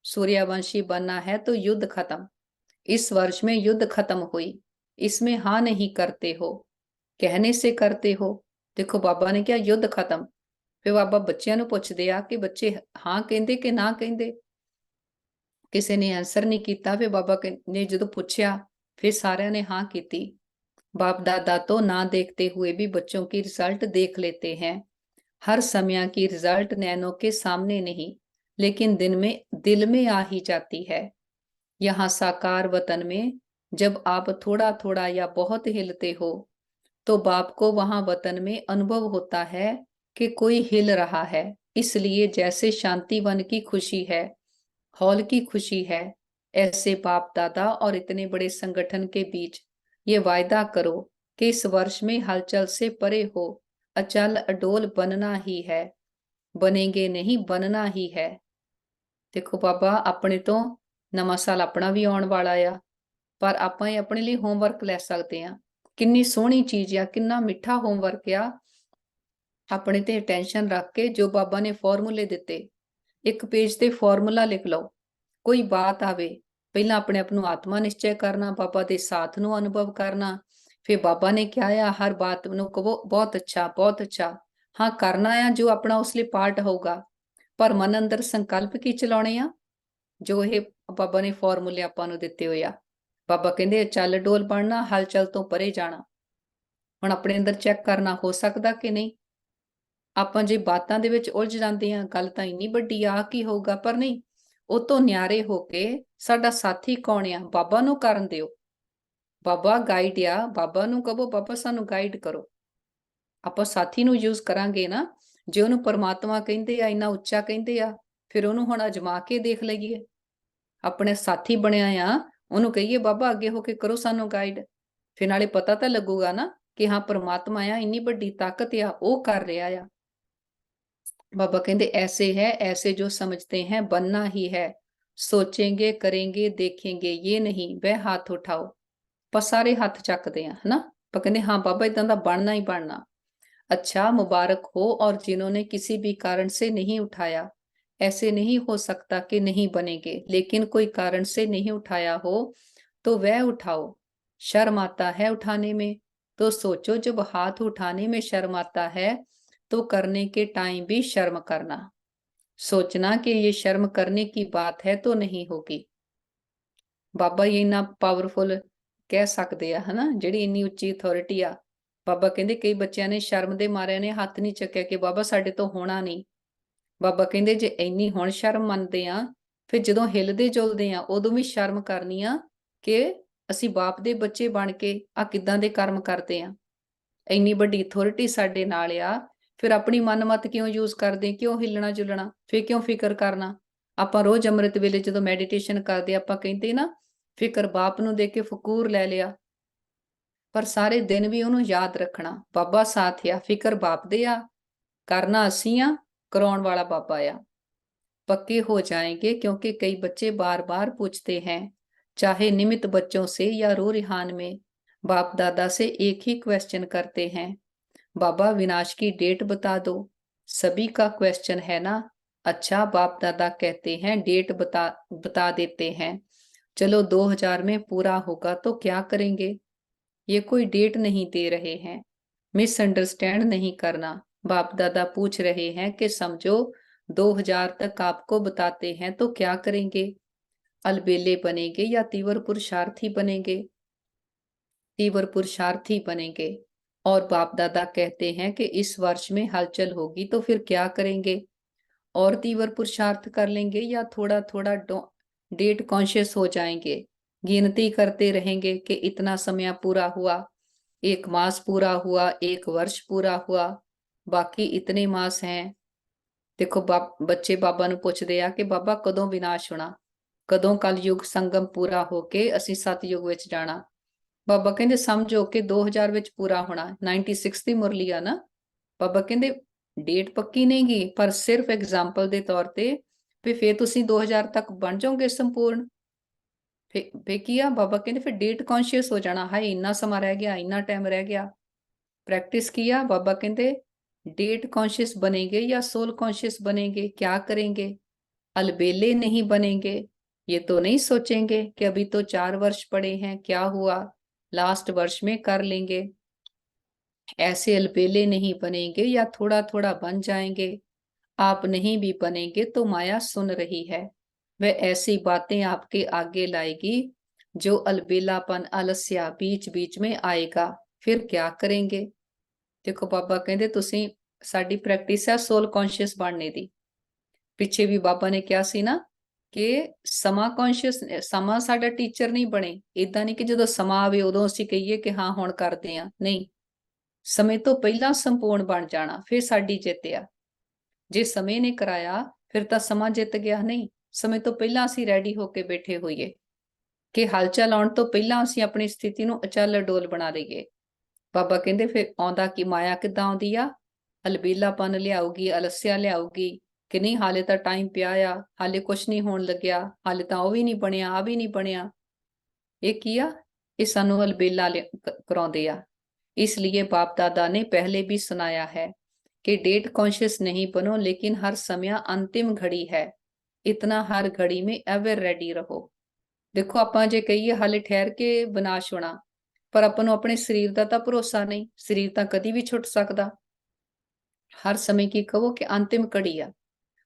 Speaker 1: सूर्यवंशी बनना है तो युद्ध खत्म, इस वर्ष में युद्ध खत्म हुई, इसमें हाँ नहीं करते हो, कहने से करते हो। देखो बाबा ने क्या युद्ध खत्म। फिर बाबा बच्चों ਨੂੰ ਪੁੱਛਦੇ ਆ ਕਿ ਬੱਚੇ ਹਾਂ ਕਹਿੰਦੇ ਕਿ ਨਾ ਕਹਿੰਦੇ। ਕਿਸੇ ਨੇ ਆਨਸਰ ਨਹੀਂ ਕੀਤਾ। ਫਿਰ ਬਾਬਾ ਨੇ ਜਦੋਂ ਪੁੱਛਿਆ, ਫਿਰ ਸਾਰਿਆਂ ਨੇ ਹਾਂ ਕੀਤੀ। बाप दादा तो ना देखते हुए भी बच्चों की रिजल्ट देख लेते हैं। हर समय की रिजल्ट नैनों के सामने नहीं, लेकिन दिल में आ ही जाती है। यहाँ साकार वतन में जब आप थोड़ा थोड़ा या बहुत हिलते हो, तो बाप को वहां वतन में अनुभव होता है कि कोई हिल रहा है। इसलिए जैसे शांति वन की खुशी है, हॉल की खुशी है, ऐसे बाप दादा और इतने बड़े संगठन के बीच ये वायदा करो कि इस वर्ष में हलचल से परे हो, अचल अडोल बनना ही है, बनेंगे नहीं बनना ही है। देखो बाबा अपने तो नवा साल अपना भी आने वाला आ, पर आपां अपने लिए होमवर्क लै सकते हैं। कितनी सोहनी चीज आ, कितना मिठा होमवर्क आ। अपने ते टेंशन रख के जो बाबा ने फॉर्मूले दिते, एक पेज ते फॉर्मूला लिख लो। कोई बात आवे, पहला अपने आप आत्मा निश्चय करना, बाबा के साथ ਨੂੰ अनुभव करना। फिर बाबा ने क्या आ, हर बात ਨੂੰ कहो बहुत अच्छा बहुत अच्छा। हाँ करना आ जो अपना उस लिए पार्ट होगा, पर मन अंदर संकल्प की चलाने आ, जो ये बाबा ने फॉर्मूले ਆਪਾਂ ਨੂੰ ਦਿੱਤੇ ਹੋਏ ਆ। बाबा ਕਹਿੰਦੇ ਚੱਲ ਡੋਲ ਬਣਨਾ, ਹਲਚਲ ਤੋਂ ਪਰੇ ਜਾਣਾ। ਹੁਣ ਆਪਣੇ ਅੰਦਰ ਚੈੱਕ ਕਰਨਾ ਹੋ ਸਕਦਾ ਕਿ ਨਹੀਂ। ਆਪਾਂ ਜੇ ਬਾਤਾਂ ਦੇ ਵਿੱਚ ਉਲਝ ਜਾਂਦੇ ਆ, ਗੱਲ ਤਾਂ ਇੰਨੀ ਵੱਡੀ ਆ ਕੀ ਹੋਊਗਾ, ਪਰ ਨਹੀਂ। ਉਹ ਤੋਂ ਨਿਆਰੇ ਹੋ ਕੇ ਸਾਡਾ ਸਾਥੀ ਕੌਣ ਆ, ਬਾਬਾ ਨੂੰ ਕਰਨ ਦਿਓ। ਬਾਬਾ ਗਾਈਡ ਆ, ਬਾਬਾ ਨੂੰ ਕਹੋ ਬਾਬਾ ਸਾਨੂੰ ਗਾਈਡ ਕਰੋ। ਆਪਾਂ ਸਾਥੀ ਨੂੰ ਯੂਜ਼ ਕਰਾਂਗੇ ਨਾ। ਜੇ ਉਹਨੂੰ ਪਰਮਾਤਮਾ ਕਹਿੰਦੇ ਆ, ਇੰਨਾ ਉੱਚਾ ਕਹਿੰਦੇ ਆ, ਫਿਰ ਉਹਨੂੰ ਹੁਣ ਅਜਮਾ ਕੇ ਦੇਖ ਲਈਏ। ਆਪਣੇ ਸਾਥੀ ਬਣਿਆ ਆ, ਉਹਨੂੰ ਕਹੀਏ ਬਾਬਾ ਅੱਗੇ ਹੋ ਕੇ ਕਰੋ ਸਾਨੂੰ ਗਾਈਡ। ਫਿਰ ਨਾਲੇ ਪਤਾ ਤਾਂ ਲੱਗੂਗਾ ਨਾ ਕਿ ਹਾਂ ਪਰਮਾਤਮਾ ਆ, ਇੰਨੀ ਵੱਡੀ ਤਾਕਤ ਆ, ਉਹ ਕਰ ਰਿਹਾ ਆ। बाबा कहते ऐसे है, ऐसे जो समझते हैं बनना ही है, सोचेंगे करेंगे देखेंगे ये नहीं, वह हाथ उठाओ। पर सारे हੱਥ ਚੱਕਦੇ ਆ है ना, पर कहते हाँ बाबा इदां दा बनना ही बनना। अच्छा मुबारक हो, और जिन्होंने किसी भी कारण से नहीं उठाया, ऐसे नहीं हो सकता कि नहीं बनेंगे, लेकिन कोई कारण से नहीं उठाया हो तो वह उठाओ। शर्म आता है उठाने में, तो सोचो जब हाथ उठाने में शर्म आता है तो करने के टाइम भी शर्म करना। सोचना कि ये शर्म करने की बात है तो नहीं होगी। ਬਾਬਾ ਜੀ ਇੰਨਾ ਪਾਵਰਫੁਲ ਕਹਿ ਸਕਦੇ ਆ ਹਨਾ, ਜਿਹੜੀ ਇੰਨੀ ਉੱਚੀ ਅਥਾਰਟੀ ਆ। ਬਾਬਾ ਕਹਿੰਦੇ ਕਈ ਬੱਚਿਆਂ ਨੇ ਸ਼ਰਮ ਦੇ ਮਾਰਿਆਂ ਨੇ ਹੱਥ ਨਹੀਂ ਚੱਕਿਆ ਕਿ ਬਾਬਾ ਸਾਡੇ ਤੋਂ ਹੋਣਾ ਨਹੀਂ। ਬਾਬਾ ਕਹਿੰਦੇ ਜੇ ਇੰਨੀ ਹੁਣ ਸ਼ਰਮ ਮੰਨਦੇ ਆ, ਫਿਰ ਜਦੋਂ ਹਿੱਲਦੇ ਜੁਲਦੇ ਆ ਉਦੋਂ ਵੀ ਸ਼ਰਮ ਕਰਨੀ ਆ ਕਿ ਅਸੀਂ ਬਾਪ ਦੇ ਬੱਚੇ ਬਣ ਕੇ ਆ ਕਿੱਦਾਂ ਦੇ ਕਰਮ ਕਰਦੇ ਆ। ਇੰਨੀ ਵੱਡੀ ਅਥਾਰਟੀ ਸਾਡੇ ਨਾਲ ਆ, ਫਿਰ ਆਪਣੀ ਮਨਮਤ ਕਿਉਂ ਯੂਜ਼ ਕਰਦੇ, ਕਿਉਂ ਹਿੱਲਣਾ ਜੁਲਣਾ, ਫਿਰ ਕਿਉਂ ਫਿਕਰ ਕਰਨਾ। ਆਪਾਂ ਰੋਜ਼ ਅੰਮ੍ਰਿਤ ਵੇਲੇ ਜਦੋਂ ਮੈਡੀਟੇਸ਼ਨ ਕਰਦੇ ਆਪਾਂ ਕਹਿੰਦੇ ਨਾ, ਫਿਕਰ ਬਾਪ ਨੂੰ ਦੇ ਕੇ ਫਕੂਰ ਲੈ ਲਿਆ, ਪਰ ਸਾਰੇ ਦਿਨ ਵੀ ਉਹਨੂੰ ਯਾਦ ਰੱਖਣਾ ਬਾਬਾ ਸਾਥ ਆ। ਫਿਕਰ ਬਾਪ ਦੇ ਆ, ਕਰਨਾ ਅਸੀਂ ਆ, ਕਰਾਉਣ ਵਾਲਾ ਬਾਬਾ ਆ। पक्के हो जाएंगे, क्योंकि कई बच्चे बार बार पूछते हैं, चाहे निमित बच्चों से या रो रिहान में, बाप दादा से एक ही क्वेश्चन करते हैं, बाबा विनाश की डेट बता दो। सभी का क्वेश्चन है ना। अच्छा बाप दादा कहते हैं डेट बता देते हैं, चलो 2000 में पूरा होगा तो क्या करेंगे। ये कोई डेट नहीं दे रहे हैं, मिसअंडरस्टैंड नहीं करना। बाप दादा पूछ रहे हैं कि समझो 2000 तक आपको बताते हैं तो क्या करेंगे, अलबेले बनेंगे या तीव्र पुरुषार्थी बनेंगे। तीव्र पुरुषार्थी बनेंगे। और बाप दादा कहते हैं कि इस वर्ष में हलचल होगी तो फिर क्या करेंगे, और तीव्र पुरुषार्थ कर लेंगे या थोड़ा थोड़ा डेट कॉन्शियस हो जाएंगे, गिनती करते रहेंगे कि इतना समय पूरा हुआ, 1 मास पूरा हुआ, 1 वर्ष पूरा हुआ, बाकी इतने मास हैं। ਦੇਖੋ ਬੱਚੇ ਬਾਬਾ ਨੂੰ ਪੁੱਛਦੇ ਆ ਕਿ ਬਾਬਾ ਕਦੋਂ ਵਿਨਾਸ਼ ਹੋਣਾ, ਕਦੋਂ ਕਲਯੁਗ ਸੰਗਮ ਪੂਰਾ ਹੋ ਕੇ ਅਸੀਂ ਸਤਯੁਗ ਵਿੱਚ ਜਾਣਾ। ਬਾਬਾ ਕਹਿੰਦੇ ਸਮਝੋ ਕਿ 2000 ਵਿੱਚ ਪੂਰਾ ਹੋਣਾ। 96 ਦੀ ਮੁਰਲੀ ਆ ਨਾ। ਬਾਬਾ ਕਹਿੰਦੇ ਡੇਟ ਪੱਕੀ ਨਹੀਂ ਗੀ, ਪਰ ਸਿਰਫ ਐਗਜ਼ਾਮਪਲ ਦੇ ਤੌਰ ਤੇ ਵੀ ਫੇਰ ਤੁਸੀਂ 2000 ਤੱਕ ਬਣ ਜਾਓਗੇ ਸੰਪੂਰਨ। ਫੇ ਕੀ ਆ, ਬਾਬਾ ਕਹਿੰਦੇ ਫਿਰ ਡੇਟ ਕੌਨਸ਼ੀਅਸ ਹੋ ਜਾਣਾ, ਹਾਏ ਇੰਨਾ ਸਮਾਂ ਰਹਿ ਗਿਆ, ਇੰਨਾ ਟਾਈਮ ਰਹਿ ਗਿਆ। प्रैक्टिस किया, बाबा कहते डेट कॉन्शियस बनेंगे या सोल कॉन्शियस बनेंगे, क्या करेंगे। अलबेले नहीं बनेंगे, ये तो नहीं सोचेंगे कि अभी तो 4 वर्ष पड़े हैं, क्या हुआ, लास्ट वर्ष में कर लेंगे। ऐसे अलबेले नहीं बनेंगे या थोड़ा थोड़ा बन जाएंगे। आप नहीं भी बनेंगे तो माया सुन रही है, वह ऐसी बातें आपके आगे लाएगी जो अलबेलापन आलस्या बीच बीच में आएगा, फिर क्या करेंगे। देखो बाबा कहते तुसी साडी प्रैक्टिस है सोल कॉन्शियस बनने दी। पिछे भी बाबा ने क्या सी ना कि समा कॉन्शियस, समा साडा टीचर नहीं बने। इदां नहीं कि जदों समा आवे उदों असीं कहिए कि हाँ हुण करदे आ, नहीं, समय तो पहला संपूर्ण बन जाना फिर साडी जित आ। जे समय ने कराया फिर तां समा जित गया, नहीं, समय तो पहला असीं रेडी होके बैठे होईए कि हलचल आउण तो पहला असीं अपनी स्थिति नूं अचल डोल बना लईए। बाबा कहते फिर आउंदा की माया किद्दां आउंदी आ, अलबेलापन लियाऊगी, अलस्या लियाऊगी कि नहीं हाले तां टाइम पिया आ, हाले कुछ नहीं होण लग्या, हाले तां ओह भी नहीं बनिया, आ भी नहीं बनिया। ये की आ, ये सानू अलबेला कराउंदे आ। इसलिए बाप दादा ने पहले भी सुनाया है कि डेट कॉन्शियस नहीं बनो, लेकिन हर समय अंतिम घड़ी है, इतना हर घड़ी में एवर रेडी रहो। देखो आपां जे कहिए हाले ठहर के विनाश होना, पर ਆਪਾਂ ਨੂੰ ਆਪਣੇ ਸਰੀਰ ਦਾ ਤਾਂ ਭਰੋਸਾ ਨਹੀਂ, ਸਰੀਰ ਤਾਂ ਕਦੀ ਵੀ ਛੁੱਟ ਸਕਦਾ। ਹਰ ਸਮੇਂ ਕੀ ਕਹੋ ਕਿ ਅੰਤਿਮ ਘੜੀ ਆ।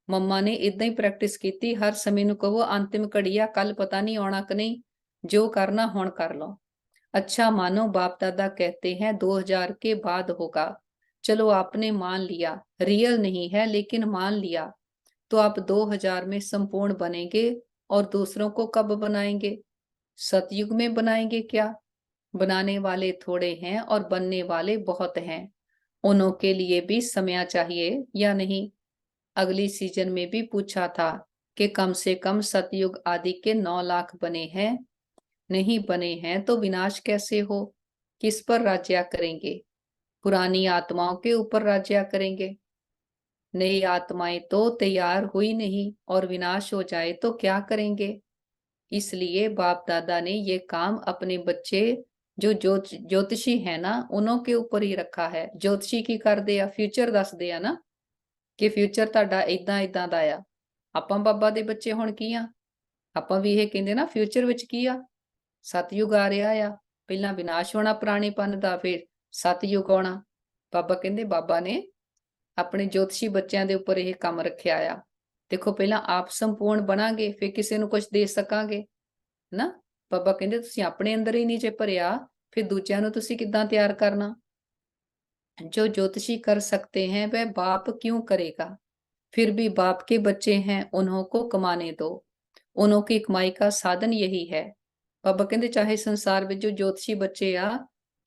Speaker 1: ਮੰਮਾ ਨੇ ਇਦਾਂ ਹੀ ਪ੍ਰੈਕਟਿਸ ਕੀਤੀ, ਹਰ ਸਮੇਂ ਨੂੰ ਕਹੋ अंतिम घड़ी आ, कल पता नहीं आना कि नहीं, जो करना हुण कर लो। अच्छा मानो बाप दादा कहते हैं 2000 के बाद होगा, चलो आपने मान लिया, रियल नहीं है लेकिन मान लिया, तो आप 2000 में संपूर्ण बनेंगे। और दूसरों को कब बनाएंगे, सतयुग में बनाएंगे क्या। बनाने वाले थोड़े हैं और बनने वाले बहुत हैं, उनों के लिए भी समय चाहिए या नहीं। अगली सीजन में भी पूछा था कि कम से कम सतयुग आदि के 9 लाख बने हैं, नहीं बने हैं तो विनाश कैसे हो, किस पर राज्य करेंगे, पुरानी आत्माओं के ऊपर राज्य करेंगे। नई आत्माएं तो तैयार हुई नहीं और विनाश हो जाए तो क्या करेंगे। इसलिए बाप दादा ने ये काम अपने बच्चे जो ज्योतिषी है ना उन्हों के ऊपर ही रखा है। ज्योतिषी की कर दे फ्यूचर दस दे ना कि फ्यूचर ਤੁਹਾਡਾ ਇਦਾਂ ਇਦਾਂ ਦਾ ਆ। ਆਪਾਂ ਬਾਬਾ ਦੇ ਬੱਚੇ ਹੁਣ ਕੀ ਆ, ਆਪਾਂ ਵੀ ਇਹ ਕਹਿੰਦੇ ਨਾ ਫਿਊਚਰ ਵਿੱਚ ਕੀ ਆ, ਸਤਯੁਗ ਆ ਰਿਹਾ ਆ, ਪਹਿਲਾਂ ਵਿਨਾਸ਼ ਹੋਣਾ ਪੁਰਾਣੇਪਨ ਦਾ, ਫਿਰ ਸਤਯੁਗ ਆਉਣਾ। ਬਾਬਾ ਕਹਿੰਦੇ ਬਾਬਾ ਨੇ ਆਪਣੇ ਜੋਤਸ਼ੀ ਬੱਚਿਆਂ ਦੇ ਉੱਪਰ ਇਹ ਕੰਮ ਰੱਖਿਆ ਆ। ਦੇਖੋ ਪਹਿਲਾਂ ਆਪ ਸੰਪੂਰਨ ਬਣਾਂਗੇ ਫਿਰ ਕਿਸੇ ਨੂੰ ਕੁਝ ਦੇ ਸਕਾਂਗੇ ਨਾ। ਬਾਬਾ ਕਹਿੰਦੇ ਤੁਸੀਂ ਆਪਣੇ ਅੰਦਰ ਹੀ ਨਹੀਂ ਜੇ ਭਰਿਆ ਫਿਰ ਦੂਜਿਆਂ ਨੂੰ ਤੁਸੀਂ ਕਿੱਦਾਂ ਤਿਆਰ ਕਰਨਾ। जो ज्योतिषी कर सकते हैं वह बाप क्यों करेगा। फिर भी बाप के बच्चे हैं, उन्हों को कमाने दो, उन्हों की कमाई का साधन यही है। बाबा कहते चाहे संसार में जो ज्योतिषी बच्चे आ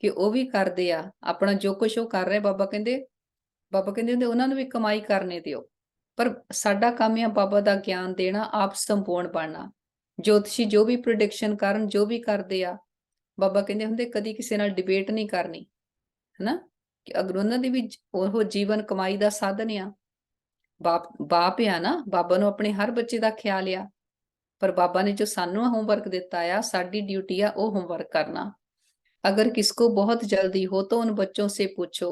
Speaker 1: कि ਉਹ ਵੀ ਕਰਦੇ ਆ ਆਪਣਾ ਜੋ ਕੁਝ ਉਹ ਕਰ ਰਹੇ, ਬਾਬਾ ਕਹਿੰਦੇ ਹੁੰਦੇ ਉਹਨਾਂ ਨੂੰ ਵੀ ਕਮਾਈ ਕਰਨੇ ਦਿਓ, ਪਰ ਸਾਡਾ ਕੰਮ ਆ ਬਾਬਾ ਦਾ ਗਿਆਨ ਦੇਣਾ, ਆਪ ਸੰਪੂਰਨ ਬਣਨਾ। ज्योतिषी जो भी प्रिडिक्शन ਕਰਨ ਜੋ ਵੀ ਕਰਦੇ ਆ, ਬਾਬਾ ਕਹਿੰਦੇ ਹੁੰਦੇ ਕਦੀ ਕਿਸੇ ਨਾਲ ਡਿਬੇਟ ਨਹੀਂ ਕਰਨੀ ਹਨਾ, ਕਿ ਅਗਰ ਉਹਨਾਂ ਦੀ ਵੀ ਉਹ ਜੀਵਨ ਕਮਾਈ ਦਾ ਸਾਧਨ ਆ। ਬਾਪ ਆ ਨਾ, ਬਾਬਾ ਨੂੰ ਆਪਣੇ ਹਰ ਬੱਚੇ ਦਾ ਖਿਆਲ ਆ, ਪਰ ਬਾਬਾ ਨੇ ਜੋ ਸਾਨੂੰ ਹੋਮਵਰਕ ਦਿੱਤਾ ਆ, ਸਾਡੀ ਡਿਊਟੀ ਆ ਉਹ ਹੋਮਵਰਕ ਕਰਨਾ। अगर किसको बहुत जल्दी हो तो उन बच्चों से पूछो,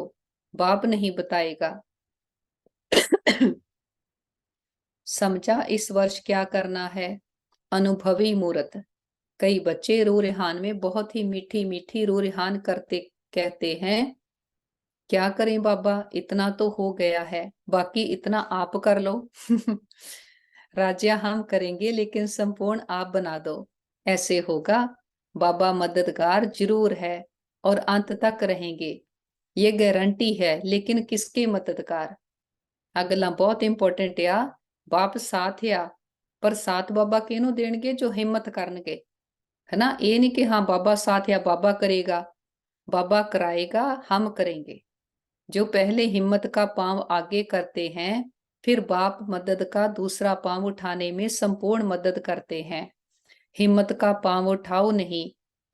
Speaker 1: बाप नहीं बताएगा। समझा इस वर्ष क्या करना है। अनुभवी मूर्त। कई बच्चे रू रिहान में बहुत ही मीठी मीठी रू रिहान करते कहते हैं, क्या करें बाबा, इतना तो हो गया है, बाकी इतना आप कर लो। राज्य हम करेंगे लेकिन संपूर्ण आप बना दो, ऐसे होगा। बाबा मददगार जरूर है और अंत तक रहेंगे, ये गारंटी है, लेकिन किसके मददगार। अगला बहुत इंपॉर्टेंट आ, बाप साथ आ, पर साथ बाबा किहनूं देणगे, जो हिम्मत करनगे है ना। ये नहीं कि हाँ बाबा साथ आ, बाबा करेगा, बाबा कराएगा, हम करेंगे। जो पहले हिम्मत का पांव आगे करते हैं, फिर बाप मदद का दूसरा पांव उठाने में संपूर्ण मदद करते हैं। हिम्मत का पांव उठाओ नहीं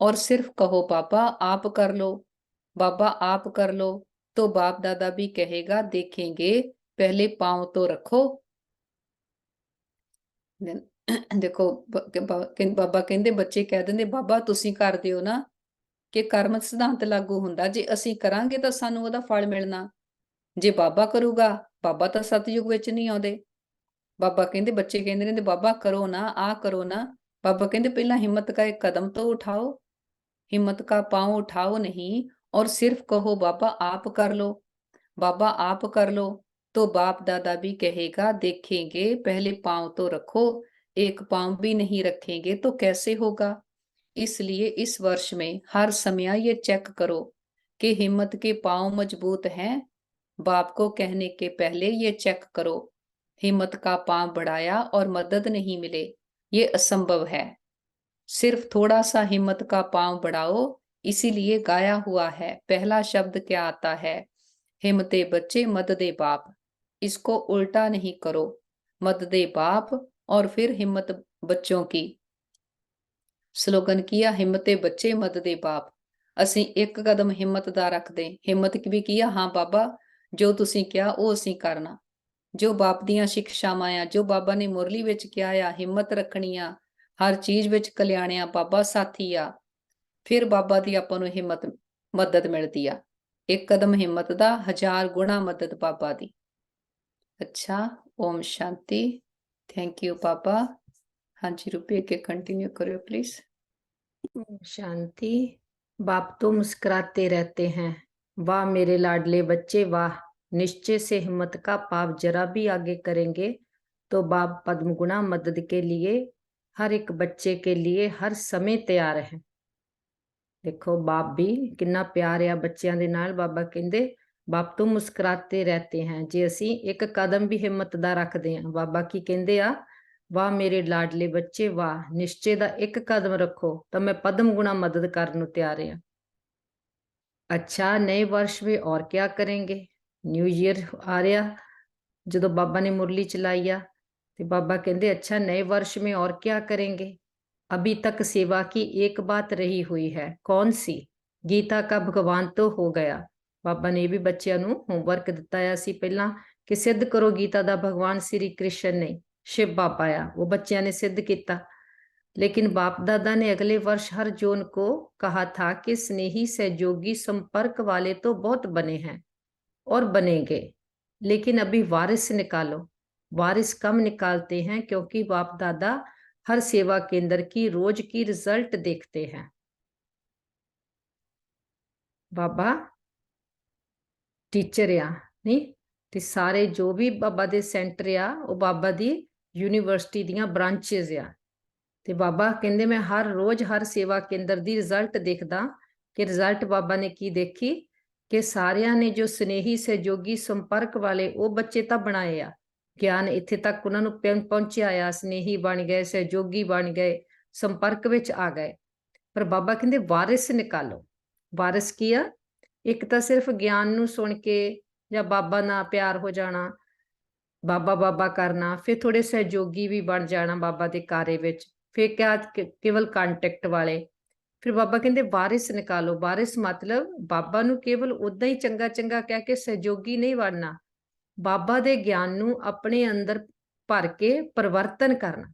Speaker 1: और सिर्फ कहो बाबा आप कर लो, बाबा आप कर लो, तो बाप दादा भी कहेगा देखेंगे, पहले पांव तो रखो। देखो बाबा कहते बच्चे कह देंगे बाबा तुसी कर दियो ना, कि कर्म सिद्धांत लागू हुंदा, जे असीं करांगे तां सानूं ओहदा फल मिलना, जे बाबा करूगा, बाबा तां सतयुग विच नहीं आउंदे। बाबा कहते बच्चे कहते रहंदे बाबा करो ना, आ करो ना। बाबा कहते पहला हिम्मत का एक कदम तो उठाओ, हिम्मत का पांव उठाओ नहीं और सिर्फ कहो बाबा आप कर लो, बाबा आप कर लो, तो बाप दादा भी कहेगा देखेंगे, पहले पांव तो रखो, एक पांव भी नहीं रखेंगे तो कैसे होगा। इसलिए इस वर्ष में हर समय ये चेक करो कि हिम्मत के पांव मजबूत हैं। बाप को कहने के पहले ये चेक करो, हिम्मत का पांव बढ़ाया और मदद नहीं मिले, ये असंभव है। सिर्फ थोड़ा सा हिम्मत का पांव बढ़ाओ, इसीलिए गाया हुआ है। पहला शब्द क्या आता है, हिम्मते बच्चे मददे बाप। इसको उल्टा नहीं करो, मददे बाप और फिर हिम्मत बच्चों की। स्लोगन किया हिम्मते बच्चे मददे बाप। ਅਸੀਂ ਇੱਕ ਕਦਮ ਹਿੰਮਤ ਦਾ ਰੱਖਦੇ, ਹਿੰਮਤ ਵੀ ਕੀਆ, ਹਾਂ ਬਾਬਾ ਜੋ ਤੁਸੀਂ ਕਿਹਾ ਉਹ ਅਸੀਂ ਕਰਨਾ। ਜੋ ਬਾਪ ਦੀਆਂ ਸਿੱਖਿਆਵਾਂ ਆ, ਜੋ ਬਾਬਾ ਨੇ ਮੁਰਲੀ ਵਿੱਚ ਕਿਹਾ ਆ, ਹਿੰਮਤ ਰੱਖਣੀ ਆ, ਹਰ ਚੀਜ਼ ਵਿੱਚ ਕਲਿਆਣਿਆ, ਬਾਬਾ ਸਾਥੀ ਆ, ਫਿਰ ਬਾਬਾ ਦੀ ਆਪਾਂ ਨੂੰ ਹਿੰਮਤ ਮਦਦ ਮਿਲਦੀ ਆ। ਇੱਕ ਕਦਮ ਹਿੰਮਤ ਦਾ 1000 ਗੁਣਾ ਮਦਦ ਬਾਬਾ ਦੀ। ਅੱਛਾ, ਓਮ ਸ਼ਾਂਤੀ। ਥੈਂਕ ਯੂ ਬਾਬਾ। ਹਾਂਜੀ ਰੂਪੀ ਅੱਗੇ ਕੰਟੀਨਿਊ ਕਰਿਓ ਪਲੀਜ਼।
Speaker 2: शांति। बाप तो मुस्कुराते रहते हैं, वाह मेरे लाडले बच्चे वाह, निश्चय से हिम्मत का पाप जरा भी आगे करेंगे तो बाप पद्म गुणा मदद के लिए हर एक बच्चे के लिए हर समय तैयार है। देखो बाप भी कितना प्यार आ बच्चों के नाल। बाबा कहते बाप तो मुस्कुराते रहते हैं, जे असी एक कदम भी हिम्मत दा रखते हैं। बाबा की कहते आ, वाह मेरे लाडले बच्चे वाह, निश्चय दा एक कदम रखो तो मैं पद्म गुणा मदद करने तैयार हाँ। अच्छा, नए वर्ष में और क्या करेंगे। न्यू ईयर आ रहा, जो बाबा ने मुरली चलाई आ, तो बाबा कहते अच्छा नए वर्ष में और क्या करेंगे। अभी तक सेवा की एक बात रही हुई है, कौन सी। गीता का भगवान तो हो गया। बाबा ने भी बच्चों को होमवर्क दिता सी पहला कि सिद्ध करो गीता दा भगवान श्री कृष्ण ने शिव बाबा आ वो बच्चों ने सिद्ध किया। लेकिन बाप दादा ने अगले वर्ष हर जून को कहा था कि स्नेही सहयोगी संपर्क वाले तो बहुत बने हैं और बनेंगे, लेकिन अभी वारिस निकालो। वारिस कम निकालते हैं क्योंकि बाप दादा हर सेवा केंद्र की रोज की रिजल्ट देखते हैं। बाबा टीचर आ नहीं ते सारे जो भी बाबा दे सेंटर आ वो बाबा दी यूनिवर्सिटी दियां ब्रांचेस आ। ते बाबा कहंदे मैं हर रोज हर सेवा केंद्र दी रिजल्ट देखदा कि रिजल्ट बाबा ने की देखी कि सारियां ने जो स्नेही सहयोगी संपर्क वाले वो बच्चे तो बनाए आ, ज्ञान इत्थे तक उन्होंने पहुंचा आ, स्नेही बन गए, सहयोगी बन गए, संपर्क विच आ गए। पर बाबा कहंदे वारिस निकालो। वारिस की आ? एक तो सिर्फ ज्ञान नू सुन के या बाबा ना प्यार हो जाना, बाबा बाबा करना, फिर थोड़े सहयोगी भी बन जाना बाबा के कार्य विच, फिर क्या केवल कांटेक्ट वाले। फिर बाबा कहते वारिस निकालो। वारिस मतलब बाबा नू केवल उदा ही चंगा चंगा कह के सहयोगी नहीं बनना, बाबा दे ज्ञान नू अपने अंदर भर के परिवर्तन करना,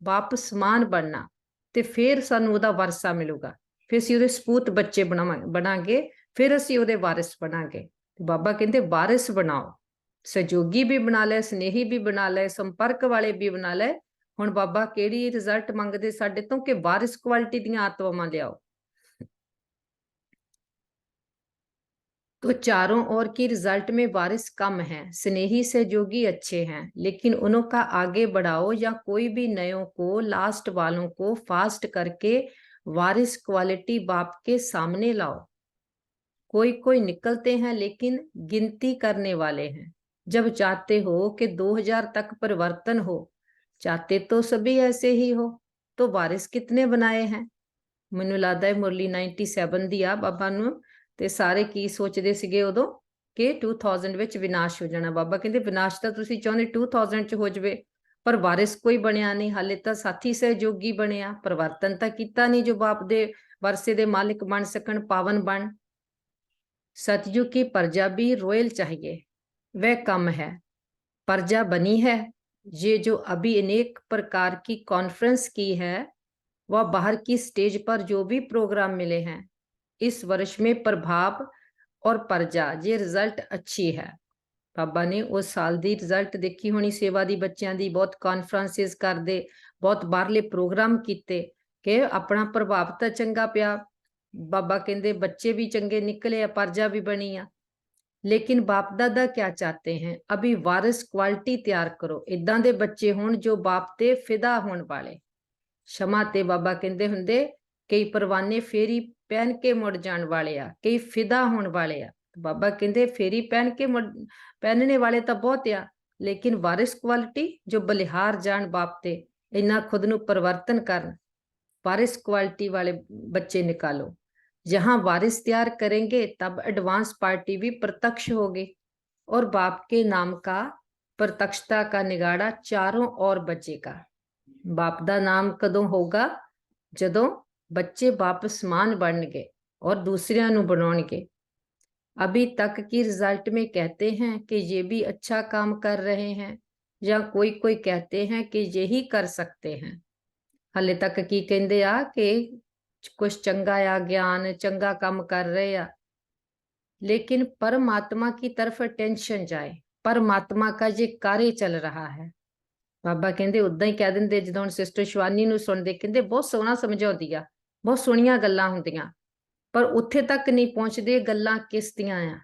Speaker 2: बाप समान बनना, ते फिर सानू उहदा वारसा मिलूगा। फिर असीं उहदे सपूत बच्चे बनांगे, फिर असीं उहदे वारिस बनांगे। बाबा कहते वारिस बनाओ, सहयोगी भी बना ले, स्नेही भी बना ले, संपर्क वाले भी बना ले। हुण बाबा केड़ी रिजल्ट मंगदे साडे तो कि वारिस क्वालिटी दियां आत्मावां लियाओ। तो चारों ओर की रिजल्ट में वारिस कम है, स्नेही सहयोगी अच्छे हैं, लेकिन उनका आगे बढ़ाओ या कोई भी नयों को, लास्ट वालों को फास्ट करके वारिस क्वालिटी बाप के सामने लाओ। कोई कोई निकलते हैं लेकिन गिनती करने वाले हैं। जब चाहते हो कि 2000 तक परिवर्तन हो, चाहते तो सभी ऐसे ही हो, तो वारिस कितने बनाए हैं? मैनू लगता है मुरली 97 दी आ बाबा नू, ते सारे की सोचते सीगे उदों कि 2000 विच विनाश हो जाना। बाबा कहते विनाश तो तुसीं चाहुंदे 2000 च हो जावे, पर वारिस कोई बनिया नहीं, हाले तो साथी सहयोगी बनिया, परिवर्तन तो कीता नहीं जो बाप दे वरसे दे मालिक बन सकन, पावन बन। सतयुग की प्रजा भी रॉयल चाहिए, वह कम है। प्रजा बनी है, ये जो अभी अनेक प्रकार की कॉन्फ्रेंस की है, वह बाहर की स्टेज पर जो भी प्रोग्राम मिले हैं, इस वर्ष में प्रभाव और प्रजा ये रिजल्ट अच्छी है। बाबा ने उस साल दी रिजल्ट देखी होनी, सेवा दी बच्चों दी, बहुत कॉन्फ्रेंसिस करते, बहुत बाहरले प्रोग्राम किते कि अपना प्रभाव तो चंगा पिया। बाबा कहते बच्चे भी चंगे निकले, प्रजा भी बनी आ। लेकिन बाप दादा क्या चाहते हैं? अभी वारिस क्वालिटी तैयार करो, इदां दे बच्चे होण जो बाप ते फिदा होने वाले। क्षमा ते बाबा कहते हुंदे कई परवाने फेरी पहन के मुड़ जाने वाले आ, कई फिदा होने वाले आ। बाबा कहते फेरी पहन के पहनने वाले तो बहुत आ, लेकिन वारिस क्वालिटी जो बलिहार जान बाप ते, इन्ना खुद नू परिवर्तन करन, वारिस क्वालिटी वाले बच्चे निकालो। जहां वारिस तैयार करेंगे तब एडवांस पार्टी भी प्रत्यक्ष होगी और बाप के नाम का प्रत्यक्षता का निगाड़ा चारों ओर बचेगा। बाप दा नाम कदों होगा? जदों बच्चे बाप समान बनणगे और दूसरियां नू बनाउणगे। अभी तक की रिजल्ट में कहते हैं कि ये भी अच्छा काम कर रहे हैं, या कोई कोई कहते हैं कि यही कर सकते हैं। हाले तक की कहते आ कि कुछ चंगा आ, ज्ञान चंगा काम कर रहे आ, लेकिन परमात्मा की तरफ अटेंशन जाए, परमात्मा का ये कार्य चल रहा है। बाबा कहते उदा ही कह देंगे, जो हम सिस्टर शिवानी नू सुनते कहते बहुत सोहना समझाती आ, बहुत सोहनिया गल्लां हुंदियां, पर उत्थे तक नहीं पहुंचते गल्लां किस दियां आ,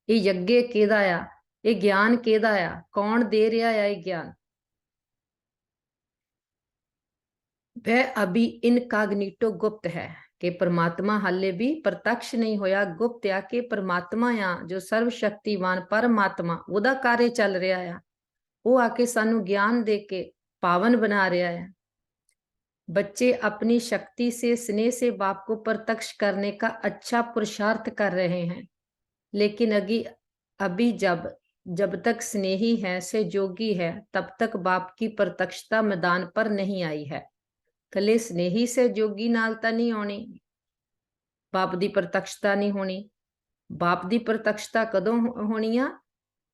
Speaker 2: ये यज्ञ किहदा आ, ये ज्ञान किहदा आ, कौन दे रहा है ये ज्ञान? वह अभी इनकॉग्निटो गुप्त है कि परमात्मा हाले भी प्रत्यक्ष नहीं होया, गुप्त आ कि परमात्मा आ जो सर्वशक्तिवान परमात्मा उहदा कार्य चल रहा है, वो आके सानू ज्ञान दे के पावन बना रहा है। बच्चे अपनी शक्ति से, स्नेह से बाप को प्रत्यक्ष करने का अच्छा पुरुषार्थ कर रहे हैं, लेकिन अभी जब जब तक स्नेही है, सहयोगी है, तब तक बाप की प्रत्यक्षता मैदान पर नहीं आई है। कले स्नेही सहयोगी नाल तां नहीं आउणी, बाप दी प्रत्यक्षता नहीं होनी। बाप दी प्रत्यक्षता कदों होनी आ?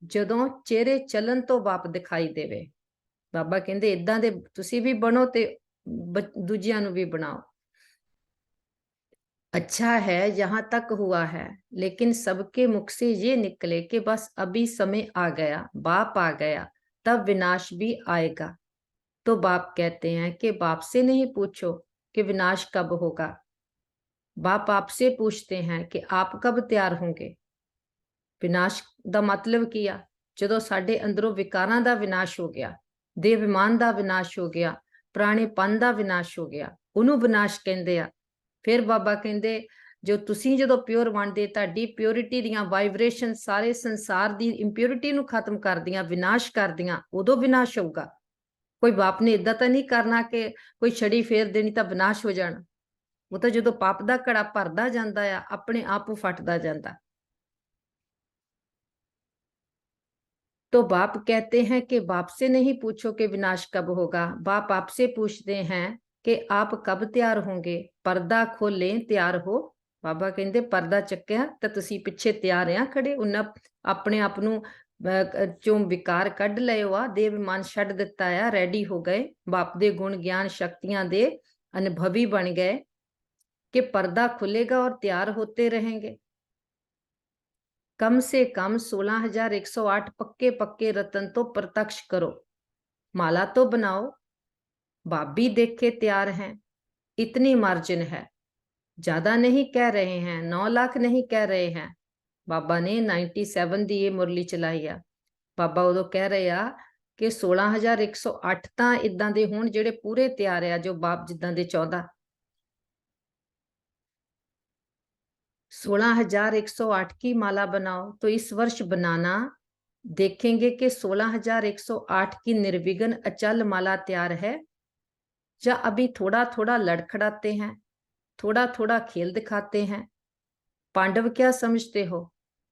Speaker 2: ਜਦੋਂ ਚਿਹਰੇ ਚੱਲਣ ਤੋਂ ਬਾਪ ਦਿਖਾਈ ਦੇਵੇ। ਬਾਬਾ ਕਹਿੰਦੇ ਇਦਾਂ ਦੇ ਤੁਸੀਂ ਵੀ ਬਣੋ ਤੇ ਦੂਜਿਆਂ ਨੂੰ ਵੀ ਬਣਾਓ। अच्छा है जहां तक हुआ है, लेकिन सबके मुख से ये निकले कि बस अभी समय आ गया, बाप आ गया, तब विनाश भी आएगा। तो बाप कहते हैं कि बाप से नहीं पूछो कि विनाश कब होगा, बाप आपसे पूछते हैं कि आप कब तैयार होंगे। विनाश ਦਾ ਮਤਲਬ ਕੀ ਆ? ਜਦੋਂ ਸਾਡੇ ਅੰਦਰੋਂ ਵਿਕਾਰਾਂ ਦਾ ਵਿਨਾਸ਼ ਹੋ ਗਿਆ, ਦੇਹ ਅਭਿਮਾਨ ਦਾ ਵਿਨਾਸ਼ ਹੋ ਗਿਆ, ਪੁਰਾਣੇਪਨ ਦਾ ਵਿਨਾਸ਼ ਹੋ ਗਿਆ, ਉਹਨੂੰ ਵਿਨਾਸ਼ ਕਹਿੰਦੇ ਆ। ਫਿਰ ਬਾਬਾ ਕਹਿੰਦੇ ਜੋ ਤੁਸੀਂ ਜਦੋਂ ਪਿਓਰ ਬਣਦੇ, ਤੁਹਾਡੀ ਪਿਓਰਿਟੀ ਦੀਆਂ ਵਾਈਬ੍ਰੇਸ਼ਨ ਸਾਰੇ ਸੰਸਾਰ ਦੀ ਇੰਪਿਓਰਿਟੀ ਨੂੰ ਖਤਮ ਕਰਦੀਆਂ, ਵਿਨਾਸ਼ ਕਰਦੀਆਂ, ਉਦੋਂ ਵਿਨਾਸ਼ ਹੋਊਗਾ। ਕੋਈ ਬਾਪ ਨੇ ਇਦਾਂ ਤਾਂ ਨਹੀਂ ਕਰਨਾ ਕਿ ਕੋਈ ਛੜੀ ਫੇਰ ਦੇਣੀ ਤਾਂ ਵਿਨਾਸ਼ ਹੋ ਜਾਣਾ। ਉਹ ਤਾਂ ਜਦੋਂ ਪਾਪ ਦਾ ਘੜਾ ਭਰਦਾ ਜਾਂਦਾ ਆ, ਆਪਣੇ ਆਪ ਉਹ ਫਟਦਾ ਜਾਂਦਾ। तो बाप कहते हैं कि बाप से नहीं पूछो कि विनाश कब होगा, बाप आपसे पूछते हैं कि आप कब तैयार होंगे। पर्दा खोलें, तैयार हो। बाबा कहते पर्दा चक्या तो तुसी पिछे तैयार आ खड़े। उन्हें अपने आप नूं चों विकार कढ़ लए आ, देव मन छड्ड दिता आ, रेडी हो गए, बाप दे गुण ज्ञान शक्तियां दे अनुभवी बन गए कि पर्दा खुलेगा और तैयार होते रहेंगे। कम से कम 16,108 पक्के पक्के रतन तो प्रत्यक्ष करो, माला तो बनाओ। बाप भी देखे तैयार हैं, इतनी मार्जिन है, ज्यादा नहीं कह रहे हैं, 9 लाख नहीं कह रहे हैं। बाबा ने 97 दी ये मुरली चलाई आ। बाबा उदों कह रहे आ कि 16,108 ਤਾਂ ਇਦਾਂ ਦੇ ਹੋਣ ਜਿਹੜੇ ਪੂਰੇ ਤਿਆਰ ਆ, ਜੋ ਬਾਪ ਜਿੱਦਾਂ ਦੇ ਚਾਹੁੰਦਾ। 16,108 की माला बनाओ। तो इस वर्ष बनाना, देखेंगे कि 16,108 की निर्विघ्न अचल माला तैयार है, या अभी थोड़ा थोड़ा लड़खड़ाते हैं, थोड़ा थोड़ा खेल दिखाते हैं। पांडव क्या समझते हो?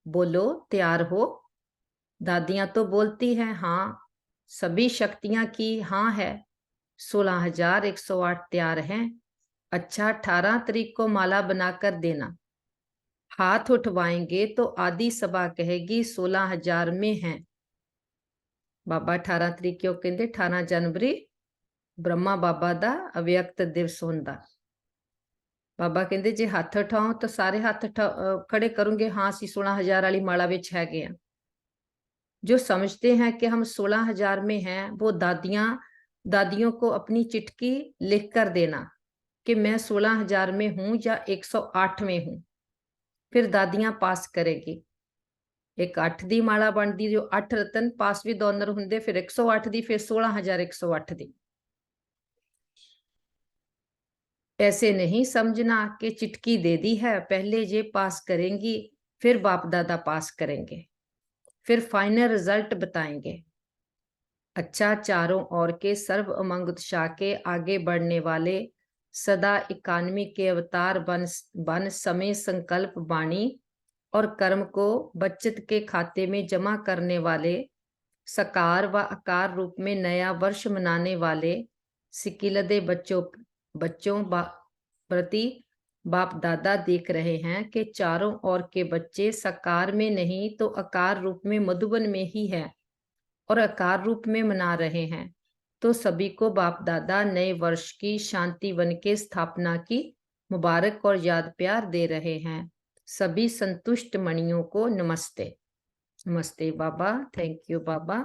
Speaker 2: बोलो, तैयार हो। दादियां तो बोलती हैं हाँ, सभी शक्तियां की हाँ है। 16,108 तैयार हैं। अच्छा, 18 तारीख को माला बनाकर देना। हाथ उठवाएंगे तो आदि सभा कहेगी 16,000 में है। बाबा 18 तरीक क्यों कहते? 18 जनवरी ब्रह्मा बाबा दा अव्यक्त दिवस होंदा। बाबा कहते जे हाथ उठाओ तो सारे हाथ खड़े करूंगे, हाँ असी 16,000 वाली माला विच हैगे हैं। जो समझते हैं कि हम 16,000 में हैं, वो दादियों को अपनी चिट्ठी लिख कर देना कि मैं 16,000 में हूं या 108 में हूं। फिर दादियां पास करेगी। एक 8 दी माला बनती, जो 8 रतन पास भी डोनर होंगे, फिर 108 दी, फिर 16,108 दी। ऐसे नहीं समझना कि चिटकी दे दी है, पहले ये पास करेंगी, फिर बाप दादा पास करेंगे, फिर फाइनल रिजल्ट बताएंगे। अच्छा, चारों ओर के सर्व उमंग उत्साह के आगे बढ़ने वाले, सदा इकानमी के अवतार बन समय संकल्प वाणी और कर्म को बचत के खाते में जमा करने वाले, साकार व आकार रूप में नया वर्ष मनाने वाले सिकिलदे बच्चों प्रति बाप दादा देख रहे हैं कि चारों ओर के बच्चे साकार में नहीं तो आकार रूप में मधुबन में ही है और आकार रूप में मना रहे हैं। तो सभी को बाप दादा नए वर्ष की शांति वन के स्थापना की मुबारक और याद प्यार दे रहे हैं। सभी संतुष्ट मणियों को नमस्ते। नमस्ते बाबा, थैंक यू बाबा।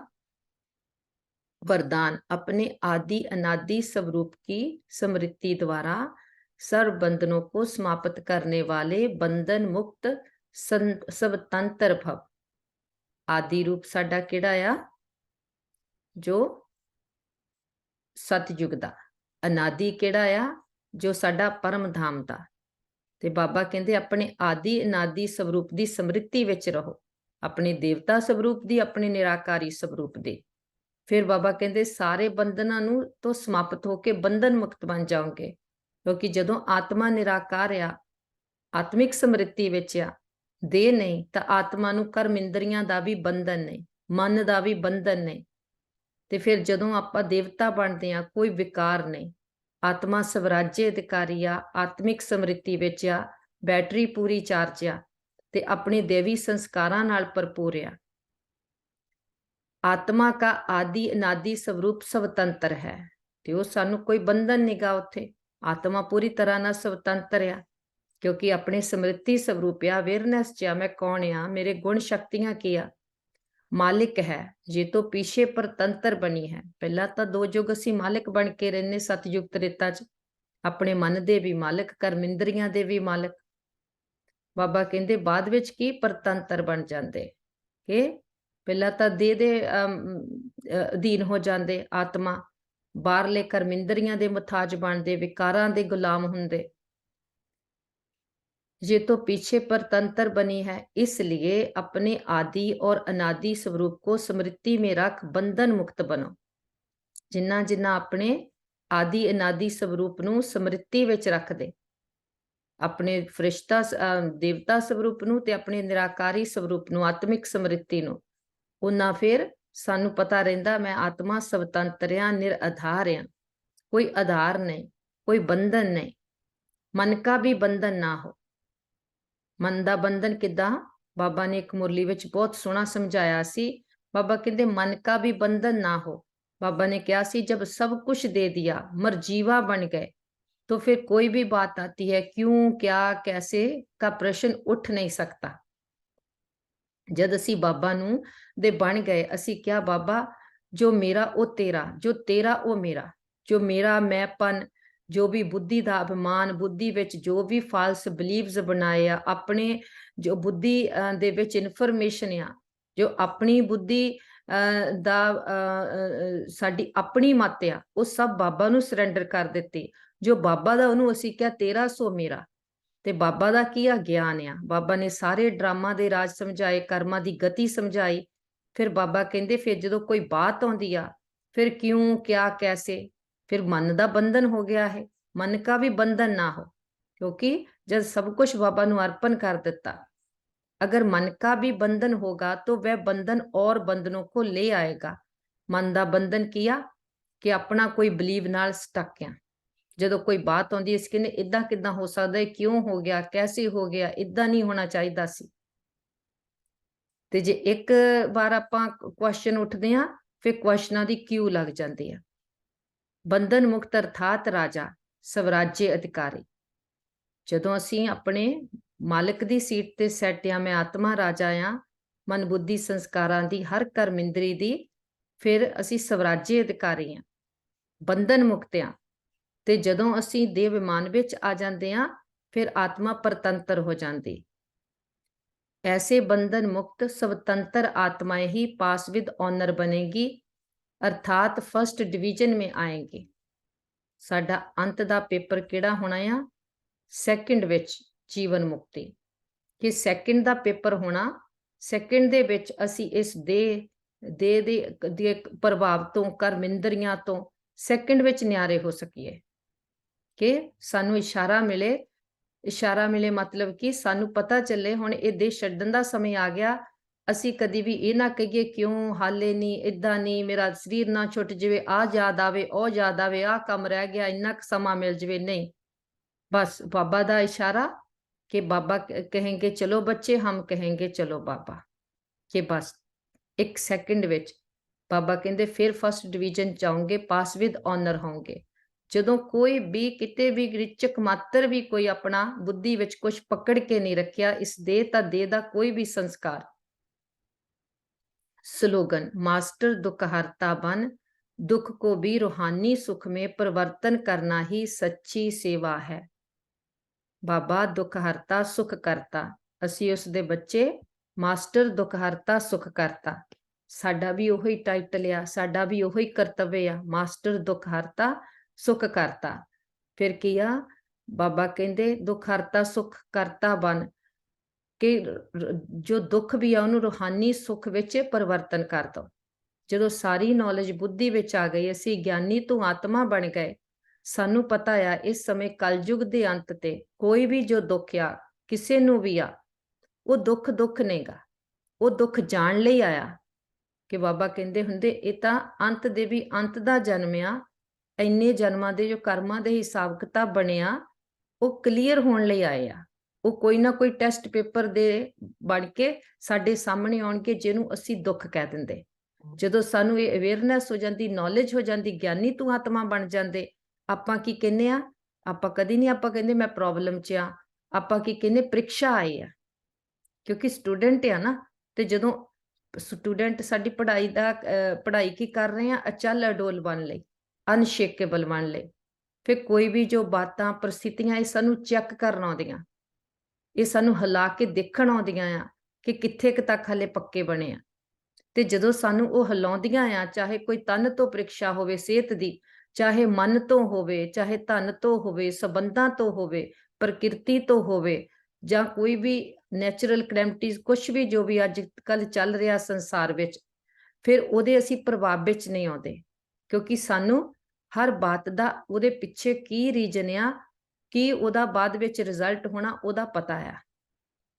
Speaker 2: वरदान, अपने आदि अनादि स्वरूप की स्मृति द्वारा सर्व बंधनों को समाप्त करने वाले बंधन मुक्त स्वतंत्र भव। आदि रूप साडा किहड़ा आ? जो सतयुग दा। अनादि किहड़ा आ? जो साडा परम धाम दा। ते बाबा कहते अपने आदि अनादि स्वरूप की स्मृति विच रहो, अपने देवता स्वरूप की, अपने निराकारी स्वरूप दे। फिर बाबा कहते सारे बंधनों नूं तो समाप्त होके बंधन मुक्त बन जाओगे, क्योंकि जदों आत्मा निराकार आ, आत्मिक स्मृति विच आ, देह नहीं, तो आत्मा नूं कर्म इंद्रियां दा भी बंधन नहीं, मन दा भी बंधन नहीं। ते फिर जदों आपां देवता बनते हैं, कोई विकार नहीं, आत्मा स्वराज्य अधिकारी आ, आत्मिक स्मृति विच आ, बैटरी पूरी चार्ज आ, ते अपने देवी संस्कारां नाल भरपूर आ। ਆਤਮਾ का आदि अनादि स्वरूप स्वतंत्र है। ਤੇ ਉਹ ਸਾਨੂੰ ਕੋਈ ਬੰਧਨ ਨਿਗਾ ਉੱਥੇ। ਆਤਮਾ ਪੂਰੀ ਤਰ੍ਹਾਂ ਨਾਲ ਸੁਤੰਤਰ ਆ, ਕਿਉਂਕਿ ਆਪਣੇ ਸਮ੍ਰਿਤੀ ਸਰੂਪ ਆ, ਅਵੇਅਰਨੈਸ ਚ ਆ, ਮੈਂ ਕੌਣ ਆ, ਮੇਰੇ ਗੁਣ ਸ਼ਕਤੀਆਂ ਕੀ ਆ, ਮਾਲਿਕ ਹੈ। ਜੇ ਤੋਂ ਪਿੱਛੇ ਪਰਤੰਤਰ ਬਣੀ ਹੈ। ਪਹਿਲਾਂ ਤਾਂ 2 ਯੁੱਗ ਅਸੀਂ ਮਾਲਿਕ ਬਣ ਕੇ ਰਹਿੰਦੇ, ਸਤਯੁਗ ਤ੍ਰੇਤਾ ਚ, ਆਪਣੇ ਮਨ ਦੇ ਵੀ ਮਾਲਕ, ਕਰਮਿੰਦਰੀਆਂ ਦੇ ਵੀ ਮਾਲਕ। ਬਾਬਾ ਕਹਿੰਦੇ ਬਾਅਦ ਵਿੱਚ ਕੀ ਪਰਤੰਤਰ ਬਣ ਜਾਂਦੇ, ਕਿ ਪਹਿਲਾਂ ਤਾਂ ਦੇਹ ਦੇ ਅਧੀਨ ਹੋ ਜਾਂਦੇ ਆਤਮਾ, ਬਾਹਰਲੇ ਕਰਮਿੰਦਰੀਆਂ ਦੇ ਮੁਤਾਜ ਬਣਦੇ, ਵਿਕਾਰਾਂ ਦੇ ਗੁਲਾਮ ਹੁੰਦੇ। ये तो पीछे परतंत्र बनी है, इसलिए अपने आदि और अनादि स्वरूप को स्मृति में रख बंधन मुक्त बनो। जिन्ना जिन्ना अपने आदि अनादि स्वरूप ਨੂੰ ਸਮ੍ਰਿਤੀ ਵਿੱਚ ਰੱਖ ਦੇ, ਆਪਣੇ ਫਰਿਸ਼ਤਾ ਦੇਵਤਾ ਸਰੂਪ ਨੂੰ ਤੇ ਆਪਣੇ ਨਿਰਾਕਾਰੀ ਸਰੂਪ ਨੂੰ, ਆਤਮਿਕ ਸਮ੍ਰਿਤੀ ਨੂੰ, ਉਹਨਾਂ ਫਿਰ ਸਾਨੂੰ ਪਤਾ ਰਹਿੰਦਾ ਮੈਂ ਆਤਮਾ ਸੁਤੰਤਰ ਆ, ਨਿਰਆਧਾਰ ਆ, ਕੋਈ ਆਧਾਰ ਨਹੀਂ, ਕੋਈ ਬੰਧਨ ਨਹੀਂ। ਮਨ ਕਾ ਵੀ ਬੰਧਨ ਨਾ ਹੋ। ਮਨ ਦਾ ਬੰਧਨ ਕਿੱਦਾਂ? ਬਾਬਾ ਨੇ ਇੱਕ ਮੁਰਲੀ ਵਿੱਚ ਬਹੁਤ ਸੋਹਣਾ ਸਮਝਾਇਆ ਸੀ। ਬਾਬਾ ਕਹਿੰਦੇ ਮਨ ਕਾ ਵੀ ਬੰਧਨ ਨਾ ਹੋ। ਬਾਬਾ ਨੇ ਕਿਹਾ ਸੀ ਜਬ सब कुछ दे दिया, मरजीवा बन गए, तो फिर कोई भी बात आती है क्यों, क्या, कैसे का प्रश्न उठ नहीं सकता। जद असी बाबा नू दे बन गए, असी क्या बाबा जो मेरा ओ तेरा, जो तेरा ओ मेरा, जो मेरा मैंपन, जो भी बुद्धि का अभिमान, बुद्धि विच जो भी फाल्स बिलीव्स बनाए आ, अपने जो बुद्धि दे विच इनफॉर्मेशन आ, जो अपनी बुद्धि ਦਾ ਸਾਡੀ ਆਪਣੀ ਮੱਤ ਆ, ਉਹ ਸਭ ਬਾਬਾ ਨੂੰ ਸਰੈਂਡਰ ਕਰ ਦਿੱਤੀ। ਜੋ ਬਾਬਾ ਦਾ ਉਹਨੂੰ ਅਸੀਂ ਕਿਹਾ ਤੇਰਾ ਸੋ ਮੇਰਾ, ਤੇ ਬਾਬਾ ਦਾ ਕੀ ਆ? ਗਿਆਨ ਆ। ਬਾਬਾ ਨੇ ਸਾਰੇ ਡਰਾਮਾ ਦੇ ਰਾਜ ਸਮਝਾਏ, ਕਰਮਾਂ ਦੀ ਗਤੀ ਸਮਝਾਈ। ਫਿਰ ਬਾਬਾ ਕਹਿੰਦੇ ਫਿਰ ਜਦੋਂ ਕੋਈ ਬਾਤ ਆਉਂਦੀ ਆ, ਫਿਰ ਕਿਉਂ, ਕਿਆ, ਕੈਸੇ, ਫਿਰ ਮਨ ਦਾ ਬੰਧਨ ਹੋ ਗਿਆ ਹੈ। ਮਨ ਕਾ ਵੀ ਬੰਧਨ ਨਾ ਹੋ, ਕਿਉਂਕਿ ਜਦ ਸਭ ਕੁਝ ਬਾਬਾ ਨੂੰ ਅਰਪਣ ਕਰ ਦਿੱਤਾ, अगर मन का भी बंधन होगा तो वह बंधन और बंधनों को ले आएगा। मन का बंधन किया कि अपना कोई बिलीव नाल स्टक आ। ਜਦੋਂ ਕੋਈ ਬਾਤ ਆਉਂਦੀ ਇਸ ਕਹਿੰਦੇ ਇਦਾਂ ਕਿਦਾਂ ਹੋ ਸਕਦਾ ਹੈ, ਕਿਉਂ ਹੋ ਗਿਆ, ਕੈਸੇ ਹੋ ਗਿਆ, ਇਦਾਂ ਨਹੀਂ ਹੋਣਾ ਚਾਹੀਦਾ ਸੀ। ਤੇ ਜੇ ਇੱਕ ਵਾਰ ਆਪਾਂ ਕੁਐਸਚਨ ਉੱਠਦੇ ਆ, ਫਿਰ ਕੁਐਸਚਨਾਂ ਦੀ ਕਿਊ ਲੱਗ ਜਾਂਦੀ ਆ। ਬੰਧਨ ਮੁਕਤ ਅਰਥਾਤ ਰਾਜਾ ਸਵਰਾਜ්य ਅਧਿਕਾਰੀ। ਜਦੋਂ ਅਸੀਂ ਆਪਣੇ ਮਾਲਕ ਦੀ ਸੀਟ ਤੇ ਸੈੱਟ ਆ, ਮੈਂ ਆਤਮਾ ਰਾਜਾ ਆ, ਮਨ ਬੁੱਧੀ ਸੰਸਕਾਰਾਂ ਦੀ, ਹਰ ਕਰਮ ਇੰਦਰੀ ਦੀ, ਫਿਰ ਅਸੀਂ ਸਵਰਾਜ්य ਅਧਿਕਾਰੀ ਆ, ਬੰਧਨ ਮੁਕਤ ਆ। ਤੇ ਜਦੋਂ ਅਸੀਂ ਦੇਹ ਵਿਮਾਨ ਵਿੱਚ ਆ ਜਾਂਦੇ ਆ, ਫਿਰ ਆਤਮਾ ਪਰਤੰਤਰ ਹੋ ਜਾਂਦੀ। ऐसे बंधन मुक्त स्वतंत्र आत्माएं ही पास विद ऑनर बनेगी, अर्थात फर्स्ट डिवीजन में आएंगे। साडा अंत दा पेपर किहड़ा होना आ? सैकेंड विच जीवन मुक्ति। कि सैकेंड दा पेपर होना, सैकेंड दे विच असी इस देह दे प्रभाव तो, कर्मिंदरियां तो सैकेंड विच न्यारे हो सकीए, कि सानू इशारा मिले। इशारा मिले मतलब कि सानू पता चले हुण ये देह छड्डण दा समय आ गया। असी कदी भी ये ना कहिए क्यों हाले नहीं, इदां नहीं, मेरा शरीर ना छुट जावे, आ याद आवे, ओ याद आवे, आ कम रह गया, इन्ना समा मिल जावे। नहीं, बस बाबा दा इशारा कि बाबा कहेंगे चलो बच्चे, हम कहेंगे चलो बाबा, कि बस एक सैकेंड विच बाबा कहंदे फिर फर्स्ट डिवीजन जाओगे, पास विद ऑनर होंगे। ਜਦੋਂ ਕੋਈ ਵੀ ਕਿਤੇ ਵੀ ਰਿਚਕ ਮਾਤਰ ਵੀ ਕੋਈ ਆਪਣਾ ਬੁੱਧੀ ਵਿੱਚ ਕੁਝ ਪਕੜ ਕੇ ਨਹੀਂ ਰੱਖਿਆ, ਇਸ ਦੇਹ ਤਾਂ ਦੇਹ ਦਾ ਕੋਈ ਵੀ ਸੰਸਕਾਰ। स्लोगन मास्टर दुख हरता बन, दुख को भी रूहानी सुख में परिवर्तन करना ही सच्ची सेवा है। बाबा दुख हरता सुख करता, असी उस दे बच्चे, मास्टर दुख हरता सुख करता। साडा भी ओही टाइटल आ, साडा भी ओही करतव्य आ, मास्टर दुख हरता सुख करता। फिर किया बाबा कहंदे दुख हरता सुख करता बन, कि जो दुख भी आ उन्होंने रूहानी सुख विच परिवर्तन कर दो। जदों सारी नॉलेज बुद्धि विच आ गई, असी ज्ञानी तो आत्मा बन गए, सानू पता आ इस समय कलयुग दे अंत ते कोई भी जो दुख आ किसी नू भी आ, वो दुख दुख नहींगा, वो दुख जान लई आया। कि बाबा कहंदे हुंदे ये तां अंत दे भी अंत दा जन्म आ, ਇੰਨੇ ਜਨਮਾਂ ਦੇ ਜੋ ਕਰਮਾਂ ਦੇ ਹਿਸਾਬ ਕਿਤਾਬ ਬਣਿਆ ਉਹ ਕਲੀਅਰ ਹੋਣ ਲਈ ਆਏ ਆ। ਉਹ ਕੋਈ ਨਾ ਕੋਈ ਟੈਸਟ ਪੇਪਰ ਦੇ ਬਣ ਕੇ ਸਾਡੇ ਸਾਹਮਣੇ ਆਉਣਗੇ, ਜਿਹਨੂੰ ਅਸੀਂ ਦੁੱਖ ਕਹਿ ਦਿੰਦੇ। ਜਦੋਂ ਸਾਨੂੰ ਇਹ ਅਵੇਅਰਨੈਸ ਹੋ ਜਾਂਦੀ, ਨੌਲੇਜ ਹੋ ਜਾਂਦੀ, ਗਿਆਨੀ ਤੂੰ ਆਤਮਾ ਬਣ ਜਾਂਦੇ, ਆਪਾਂ ਕੀ ਕਹਿੰਦੇ ਆ? ਆਪਾਂ ਕਦੀ ਨਹੀਂ ਆਪਾਂ ਕਹਿੰਦੇ ਮੈਂ ਪ੍ਰੋਬਲਮ 'ਚ ਆ। ਆਪਾਂ ਕੀ ਕਹਿੰਦੇ? ਪ੍ਰੀਖਿਆ ਆਏ ਆ, ਕਿਉਂਕਿ ਸਟੂਡੈਂਟ ਆ ਨਾ। ਤੇ ਜਦੋਂ ਸਟੂਡੈਂਟ ਸਾਡੀ ਪੜ੍ਹਾਈ ਕੀ ਕਰ ਰਹੇ ਆ? ਅਚਲ ਅਡੋਲ ਬਣ ਲਈ, ਅਨਸ਼ੇਕੇਬਲ ਬਣ ਲਈ। ਫਿਰ ਕੋਈ ਵੀ ਜੋ ਬਾਤਾਂ ਪ੍ਰਸਥਿਤੀਆਂ ਇਹ ਸਾਨੂੰ ਚੈੱਕ ਕਰਨ ਆਉਂਦੀਆਂ, ਇਹ ਸਾਨੂੰ ਹਿਲਾ ਕੇ ਦੇਖਣ ਆਉਂਦੀਆਂ ਆ ਕਿ ਕਿੱਥੇ ਕੁ ਤੱਕ ਹਲੇ ਪੱਕੇ ਬਣੇ ਆ। ਤੇ ਜਦੋਂ ਸਾਨੂੰ ਉਹ ਹਿਲਾਉਂਦੀਆਂ ਆ, ਚਾਹੇ ਕੋਈ ਤਨ ਤੋਂ ਪ੍ਰੀਖਿਆ ਹੋਵੇ ਸਿਹਤ ਦੀ, ਚਾਹੇ ਮਨ ਤੋਂ ਹੋਵੇ, ਚਾਹੇ ਧਨ ਤੋਂ ਹੋਵੇ, ਸੰਬੰਧਾਂ ਤੋਂ ਹੋਵੇ, ਪ੍ਰਕਿਰਤੀ ਤੋਂ ਹੋਵੇ, ਜਾਂ ਕੋਈ ਵੀ ਨੈਚੁਰਲ ਕਲੈਮਿਟੀਜ਼, ਕੁਛ ਵੀ ਜੋ ਵੀ ਅੱਜ ਕੱਲ੍ਹ ਚੱਲ ਰਿਹਾ ਸੰਸਾਰ ਵਿੱਚ, ਫਿਰ ਉਹਦੇ ਅਸੀਂ ਪ੍ਰਭਾਵ ਵਿੱਚ ਨਹੀਂ ਆਉਂਦੇ, ਕਿਉਂਕਿ ਸਾਨੂੰ ਹਰ ਬਾਤ ਦਾ ਉਹਦੇ ਪਿੱਛੇ ਕੀ ਰੀਜਨ ਆ, ਕੀ ਉਹਦਾ ਬਾਅਦ ਵਿੱਚ ਰਿਜ਼ਲਟ ਹੋਣਾ, ਉਹਦਾ ਪਤਾ ਆ।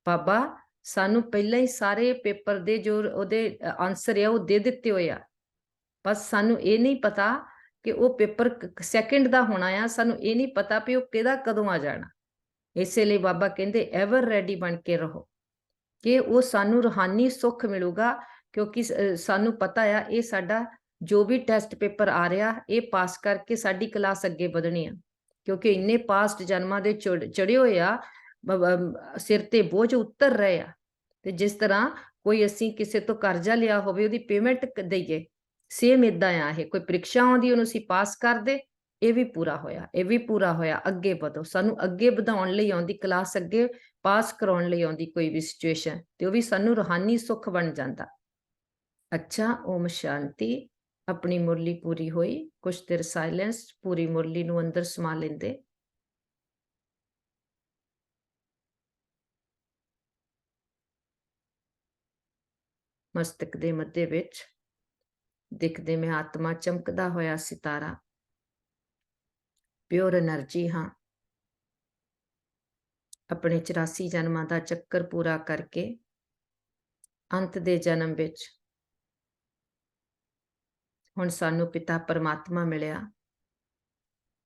Speaker 2: ਬਾਬਾ ਸਾਨੂੰ ਪਹਿਲਾਂ ਹੀ ਸਾਰੇ ਪੇਪਰ ਦੇ ਜੋ ਉਹਦੇ ਆਨਸਰ ਆ ਉਹ ਦੇ ਦਿੱਤੇ ਹੋਏ ਆ, ਬਸ ਸਾਨੂੰ ਇਹ ਨਹੀਂ ਪਤਾ ਕਿ ਉਹ ਪੇਪਰ ਸੈਕਿੰਡ ਦਾ ਹੋਣਾ ਆ, ਸਾਨੂੰ ਇਹ ਨਹੀਂ ਪਤਾ ਵੀ ਉਹ ਕਿਹਦਾ ਕਦੋਂ ਆ ਜਾਣਾ। ਇਸੇ ਲਈ ਬਾਬਾ ਕਹਿੰਦੇ ਐਵਰ ਰੈਡੀ ਬਣ ਕੇ ਰਹੋ, ਕਿ ਉਹ ਸਾਨੂੰ ਰੂਹਾਨੀ ਸੁੱਖ ਮਿਲੂਗਾ, ਕਿਉਂਕਿ ਸਾਨੂੰ ਪਤਾ ਆ ਇਹ ਸਾਡਾ ਜੋ ਵੀ ਟੈਸਟ ਪੇਪਰ ਆ ਰਿਹਾ, ਇਹ ਪਾਸ ਕਰਕੇ ਸਾਡੀ ਕਲਾਸ ਅੱਗੇ ਵਧਣੀ ਆ, ਕਿਉਂਕਿ ਇੰਨੇ ਪਾਸਟ ਜਨਮਾਂ ਦੇ ਚੜੇ ਹੋਏ ਆ, ਸਿਰ ਤੇ ਬੋਝ ਉਤਰ ਰਹੇ ਆ। ਤੇ ਜਿਸ ਤਰ੍ਹਾਂ ਕੋਈ ਅਸੀਂ ਕਿਸੇ ਤੋਂ ਕਰਜ਼ਾ ਲਿਆ ਹੋਵੇ, ਉਹਦੀ ਪੇਮੈਂਟ ਦਈਏ, ਸੇਮ ਇਦਾਂ ਆ ਇਹ ਕੋਈ ਪ੍ਰੀਖਿਆ ਆਉਂਦੀ, ਉਹਨੂੰ ਅਸੀਂ ਪਾਸ ਕਰਦੇ, ਇਹ ਵੀ ਪੂਰਾ ਹੋਇਆ, ਇਹ ਵੀ ਪੂਰਾ ਹੋਇਆ, ਅੱਗੇ ਵਧੋ। ਸਾਨੂੰ ਅੱਗੇ ਵਧਾਉਣ ਲਈ ਆਉਂਦੀ ਕਲਾਸ, ਅੱਗੇ ਪਾਸ ਕਰਾਉਣ ਲਈ ਆਉਂਦੀ ਕੋਈ ਵੀ ਸਿਚੁਏਸ਼ਨ, ਤੇ ਉਹ ਵੀ ਸਾਨੂੰ ਰੂਹਾਨੀ ਸੁੱਖ ਬਣ ਜਾਂਦਾ। ਅੱਛਾ, ਓਮ ਸ਼ਾਂਤੀ। ਆਪਣੀ ਮੁਰਲੀ ਪੂਰੀ ਹੋਈ, ਕੁਛ ਦੇਰ ਸਾਇਲੈਂਸ, ਪੂਰੀ ਮੁਰਲੀ ਨੂੰ ਅੰਦਰ ਸਮਾ ਲੈਂਦੇ। ਮਸਤਕ ਦੇ ਮੱਧੇ ਵਿੱਚ ਦਿਖਦੇ ਮੈਂ ਆਤਮਾ, ਚਮਕਦਾ ਹੋਇਆ ਸਿਤਾਰਾ, ਪਿਓਰ એનર્ਜੀ ਹਾਂ। ਆਪਣੇ 84 ਜਨਮਾਂ ਦਾ ਚੱਕਰ ਪੂਰਾ ਕਰਕੇ ਅੰਤ ਦੇ ਜਨਮ ਵਿੱਚ ਹੁਣ ਸਾਨੂੰ ਪਿਤਾ ਪਰਮਾਤਮਾ ਮਿਲਿਆ।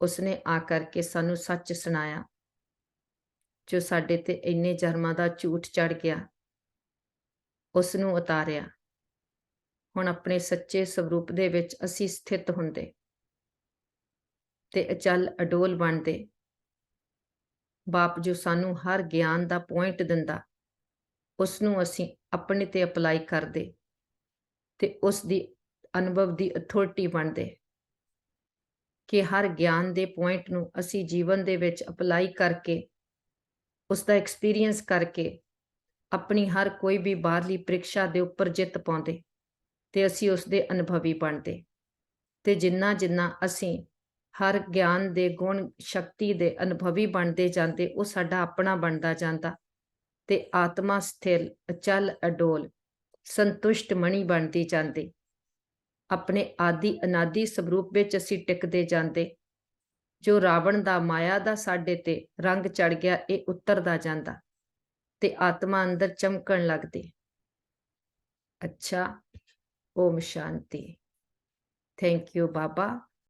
Speaker 2: ਉਸਨੇ ਆ ਕਰਕੇ ਸਾਨੂੰ ਸੱਚ ਸੁਣਾਇਆ, ਜੋ ਸਾਡੇ ਤੇ ਇੰਨੇ ਜਨਮਾਂ ਦਾ ਝੂਠ ਚੜ ਗਿਆ, ਉਸ ਨੂੰ ਉਤਾਰਿਆ। ਹੁਣ ਆਪਣੇ ਸੱਚੇ ਸਰੂਪ ਦੇ ਵਿੱਚ ਅਸੀਂ ਸਥਿਤ ਹੁੰਦੇ ਤੇ ਅਚਲ ਅਡੋਲ ਬਣਦੇ। ਬਾਪ ਜੋ ਸਾਨੂੰ ਹਰ ਗਿਆਨ ਦਾ ਪੁਆਇੰਟ ਦਿੰਦਾ, ਉਸ ਨੂੰ ਅਸੀਂ ਆਪਣੇ ਤੇ ਅਪਲਾਈ ਕਰਦੇ ਤੇ ਉਸ ਦੀ ਅਨੁਭਵ ਦੀ ਅਥਾਰਟੀ ਬਣਦੇ, ਕਿ ਹਰ ਗਿਆਨ ਦੇ ਪੁਆਇੰਟ ਨੂੰ ਅਸੀਂ ਜੀਵਨ ਦੇ ਵਿੱਚ ਅਪਲਾਈ ਕਰਕੇ, ਉਸ ਦਾ ਐਕਸਪੀਰੀਅੰਸ ਕਰਕੇ ਆਪਣੀ ਹਰ ਕੋਈ ਵੀ ਬਾਹਰਲੀ ਪ੍ਰੀਖਿਆ ਦੇ ਉੱਪਰ ਜਿੱਤ ਪਾਉਂਦੇ ਤੇ ਅਸੀਂ ਉਸ ਦੇ ਅਨੁਭਵੀ ਬਣਦੇ। ਤੇ ਜਿੰਨਾ ਜਿੰਨਾ ਅਸੀਂ ਹਰ ਗਿਆਨ ਦੇ ਗੁਣ ਸ਼ਕਤੀ ਦੇ ਅਨੁਭਵੀ ਬਣਦੇ ਜਾਂਦੇ, ਉਹ ਸਾਡਾ ਆਪਣਾ ਬਣਦਾ ਜਾਂਦਾ ਤੇ ਆਤਮਾ ਸਥਿਰ, ਅਚਲ ਅਡੋਲ, ਸੰਤੁਸ਼ਟ ਮਣੀ ਬਣਦੀ ਜਾਂਦੀ। ਆਪਣੇ ਆਦਿ ਅਨਾਦਿ ਸਰੂਪ ਵਿੱਚ ਅਸੀਂ ਟਿਕਦੇ ਜਾਂਦੇ। ਜੋ ਰਾਵਣ ਦਾ, ਮਾਇਆ ਦਾ ਸਾਡੇ ਤੇ ਰੰਗ ਚੜ ਗਿਆ, ਇਹ ਉਤਰਦਾ ਜਾਂਦਾ ਤੇ ਆਤਮਾ ਅੰਦਰ ਚਮਕਣ ਲੱਗਦੀ। ਅੱਛਾ, ਓਮ ਸ਼ਾਂਤੀ। Thank you Baba.